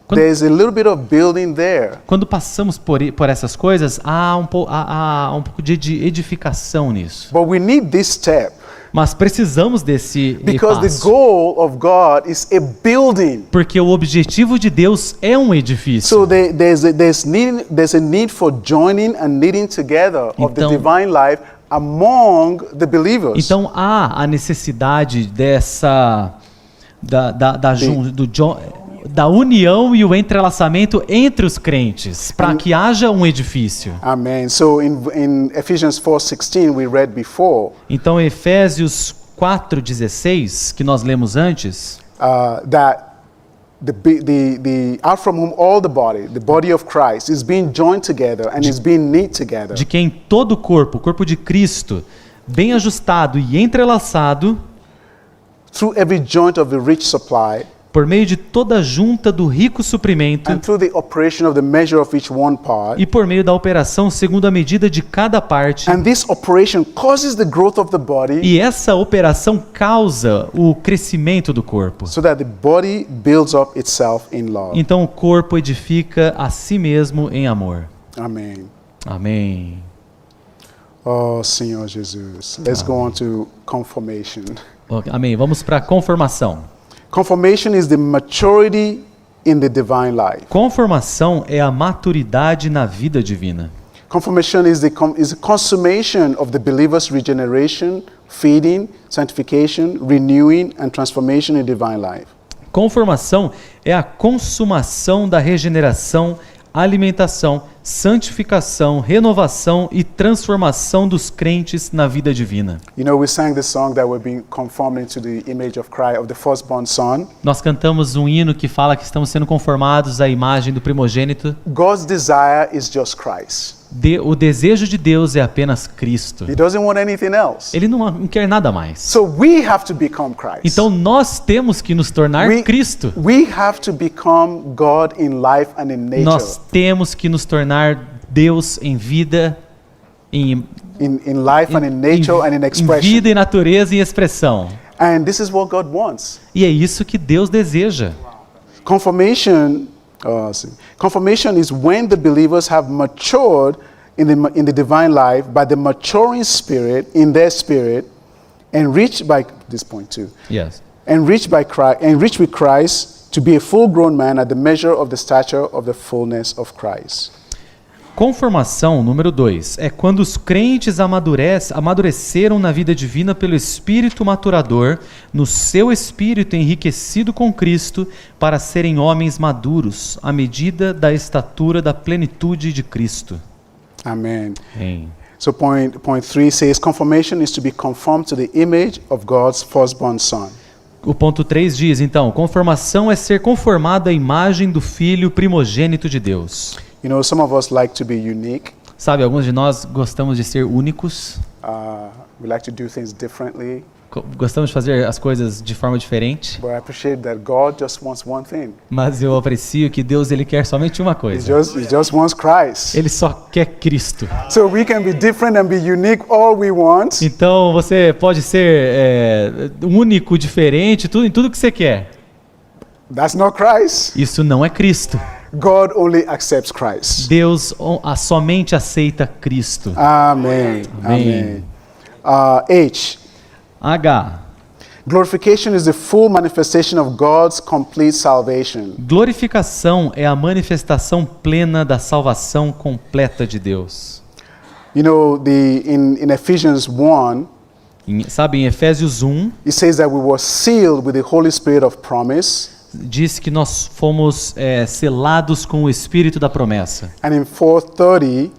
there's a little bit of building there. Quando passamos por essas coisas, há um pouco de edificação nisso. But we need this step. Mas precisamos desse Because the passo. goal of God is a building. Porque o objetivo de Deus é um edifício. So there's a need for joining and knitting together of the Então- divine life among the believers. Então há a necessidade dessa da união e o entrelaçamento entre os crentes, para que haja um edifício. Amen. So in Ephesians 4:16 we read before Então Efésios 4:16, que nós lemos antes, that the out from whom all the body of Christ is being joined together and is being knit together. de quem todo o corpo de Cristo, bem ajustado e entrelaçado, Through every joint of the rich supply, por meio de toda a junta do rico suprimento and through the operation of the measure of each one part. e por meio da operação segundo a medida de cada parte. And this operation causes the growth of the body E essa operação causa o crescimento do corpo. so that the body builds up itself in love. Então o corpo edifica a si mesmo em amor. Amen. Amém. Oh, Senhor Jesus. Let's go on to confirmation. Amém. Vamos para a conformação. Confirmation is the maturity in the divine life. Conformação é a maturidade na vida divina. Confirmation is the consummation of the believer's regeneration, feeding, sanctification, renewing, and transformation in divine life. Conformação é a consumação da regeneração, alimentação, santificação, renovação e transformação dos crentes na vida divina. You know, we sang this song that we're being conformed into the image of Christ, of the firstborn son. Nós cantamos um hino que fala que estamos sendo conformados à imagem do primogênito. God's desire is just Christ. O desejo de Deus é apenas Cristo. He doesn't want anything else. Ele não quer nada mais. So we have to become Christ. Então nós temos que nos tornar Cristo. We have to become God in life and in nature. Nós temos que nos tornar Deus em vida, in life and in nature and in em expression. vida e natureza e expressão. And this is what God wants. E é isso que Deus deseja. Confirmation is when the believers have matured in the divine life by the maturing spirit in their spirit, and reached by this point too. Yes. And reached with Christ to be a full-grown man at the measure of the stature of the fullness of Christ. Conformação, número 2, é quando os crentes amadureceram na vida divina pelo Espírito maturador, no seu espírito enriquecido com Cristo, para serem homens maduros, à medida da estatura da plenitude de Cristo. Amen. Amém. So point 3 says, confirmation is to be conformed to the image of God's firstborn son. O ponto 3 diz, então, conformação é ser conformado à imagem do Filho primogênito de Deus. You know, some of us like to be unique. Sabe, alguns de nós gostamos de ser únicos. We like to do things differently. gostamos de fazer as coisas de forma diferente. But I appreciate that God just wants one thing. Mas eu aprecio que Deus ele quer somente uma He coisa. just wants Christ. Ele só quer Cristo. So we can be different and be unique all we want. Então você pode ser único, diferente, em tudo que você quer. That's not Christ. Isso não é Cristo. God only accepts Christ. Deus somente aceita Cristo. Amen. Amém. H. H. Glorification is the full manifestation of God's complete salvation. Glorificação é a manifestação plena da salvação completa de Deus. You know, in Ephesians 1, Sabe, em Efésios 1, it says that we were sealed with the Holy Spirit of promise. diz que nós fomos selados com o Espírito da promessa. And in 4:30,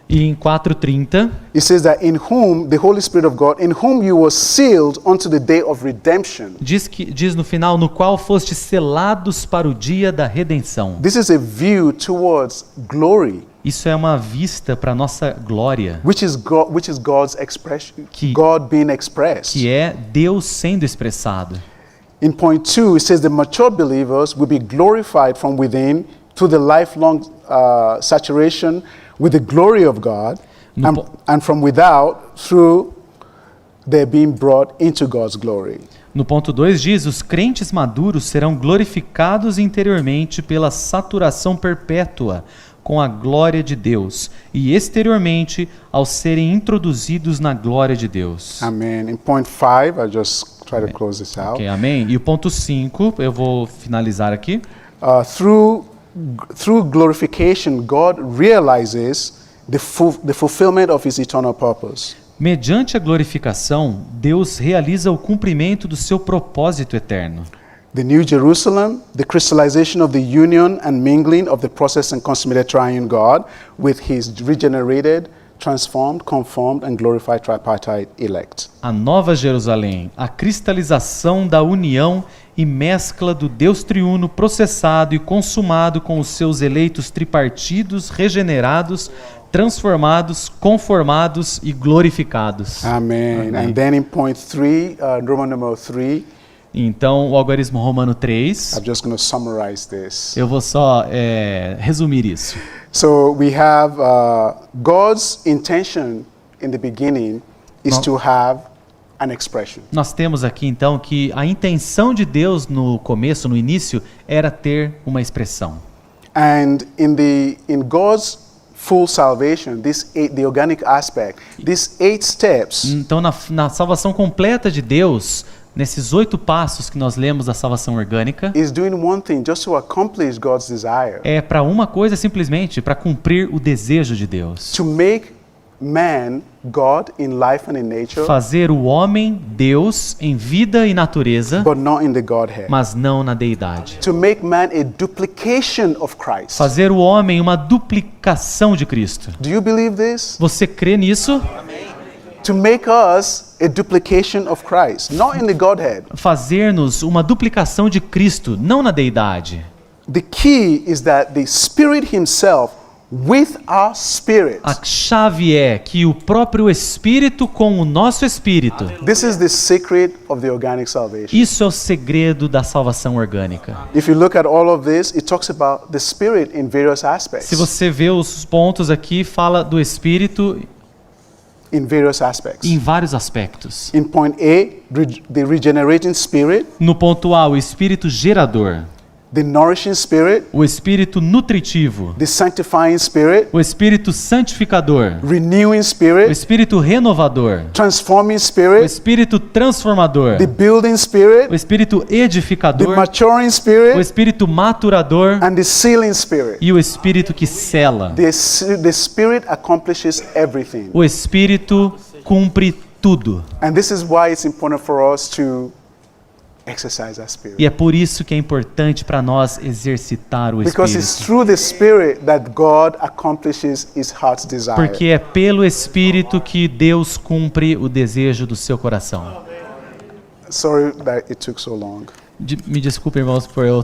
E em 4:30, it says that in whom, the Holy Spirit of God, in whom you were sealed unto the day of redemption. diz no final, no qual fostes selados para o dia da redenção. This is a view towards glory, Isso é uma vista para a nossa glória, which is God's expression, Que- God being expressed. que é Deus sendo expressado. In point 2, it says the mature believers will be glorified from within through the lifelong saturation with the glory of God, No and from without through their being brought into God's glory. No ponto 2 diz, os crentes maduros serão glorificados interiormente pela saturação perpétua com a glória de Deus e exteriormente ao serem introduzidos na glória de Deus. Amen. In point 5, I'll just try to close this out. Ok, amém? E o ponto 5, eu vou finalizar aqui. Through glorification, God realizes the fulfillment of His eternal purpose. Mediante a glorificação, Deus realiza o cumprimento do seu propósito eterno. The New Jerusalem, the crystallization of the union and mingling of the processed and consummated triune God with His regenerated, transformed, conformed, and glorified tripartite elect. A Nova Jerusalém, a cristalização da união e mescla do Deus triuno processado e consumado com os seus eleitos tripartidos, regenerados, transformados, conformados e glorificados. Amen. Amém. And then in point 3, Roman numeral 3, Então, o algarismo romano 3, I'm just going to summarize this. eu vou só resumir isso. So we have God's intention in the beginning is to have an expression. Nós temos aqui então que a intenção de Deus no começo, no início, era ter uma expressão. And in God's full salvation, the organic aspect, these 8 steps Então, na salvação completa de Deus, nesses 8 passos que nós lemos da salvação orgânica, is doing one thing, just to accomplish God's desire, é para uma coisa simplesmente, para cumprir o desejo de Deus. to make man God in life and in nature, Fazer o homem Deus em vida e natureza, but not in the Godhead. mas não na deidade. To make man a duplication of Christ. Fazer o homem uma duplicação de Cristo. Do you believe this? Você crê nisso? To make us a duplication of Christ, not in the Godhead. Fazer-nos uma duplicação de Cristo, não na deidade. The key is that the Spirit Himself, with our spirit, A chave é que o próprio Espírito com o nosso Espírito. this is the secret of the organic salvation. Isso é o segredo da salvação orgânica. If you look at all of this, it talks about the Spirit in various aspects. Se você vê os pontos aqui, fala do Espírito In various aspects. em vários aspectos. In point A, the regenerating Spirit, No ponto A, o Espírito gerador. the nourishing Spirit, O Espírito nutritivo. the sanctifying Spirit, O Espírito santificador. renewing O Spirit, Espírito renovador. transforming O Spirit, Espírito transformador. the building O Spirit, Espírito the edificador. maturing O Spirit, Espírito maturador. and the sealing Spirit. E o Espírito que sela. The Spirit accomplishes everything. O Espírito cumpre tudo. And this is why it's important for us to exercise our spirit. E é por isso que é importante para nós exercitar o Because it's Espírito. through the Spirit that God accomplishes His heart's desire. Porque é pelo Espírito que Deus cumpre o desejo do seu coração. Sorry that it took so long. Me desculpe, irmãos, por eu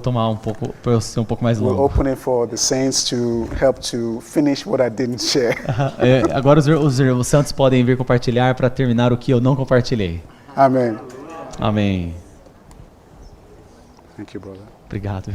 por eu ser um pouco mais We're longo. opening for the saints to help to finish what I didn't share. Agora os santos podem vir compartilhar para terminar o que eu não compartilhei. Amém. Amém. Thank you, brother. Obrigado.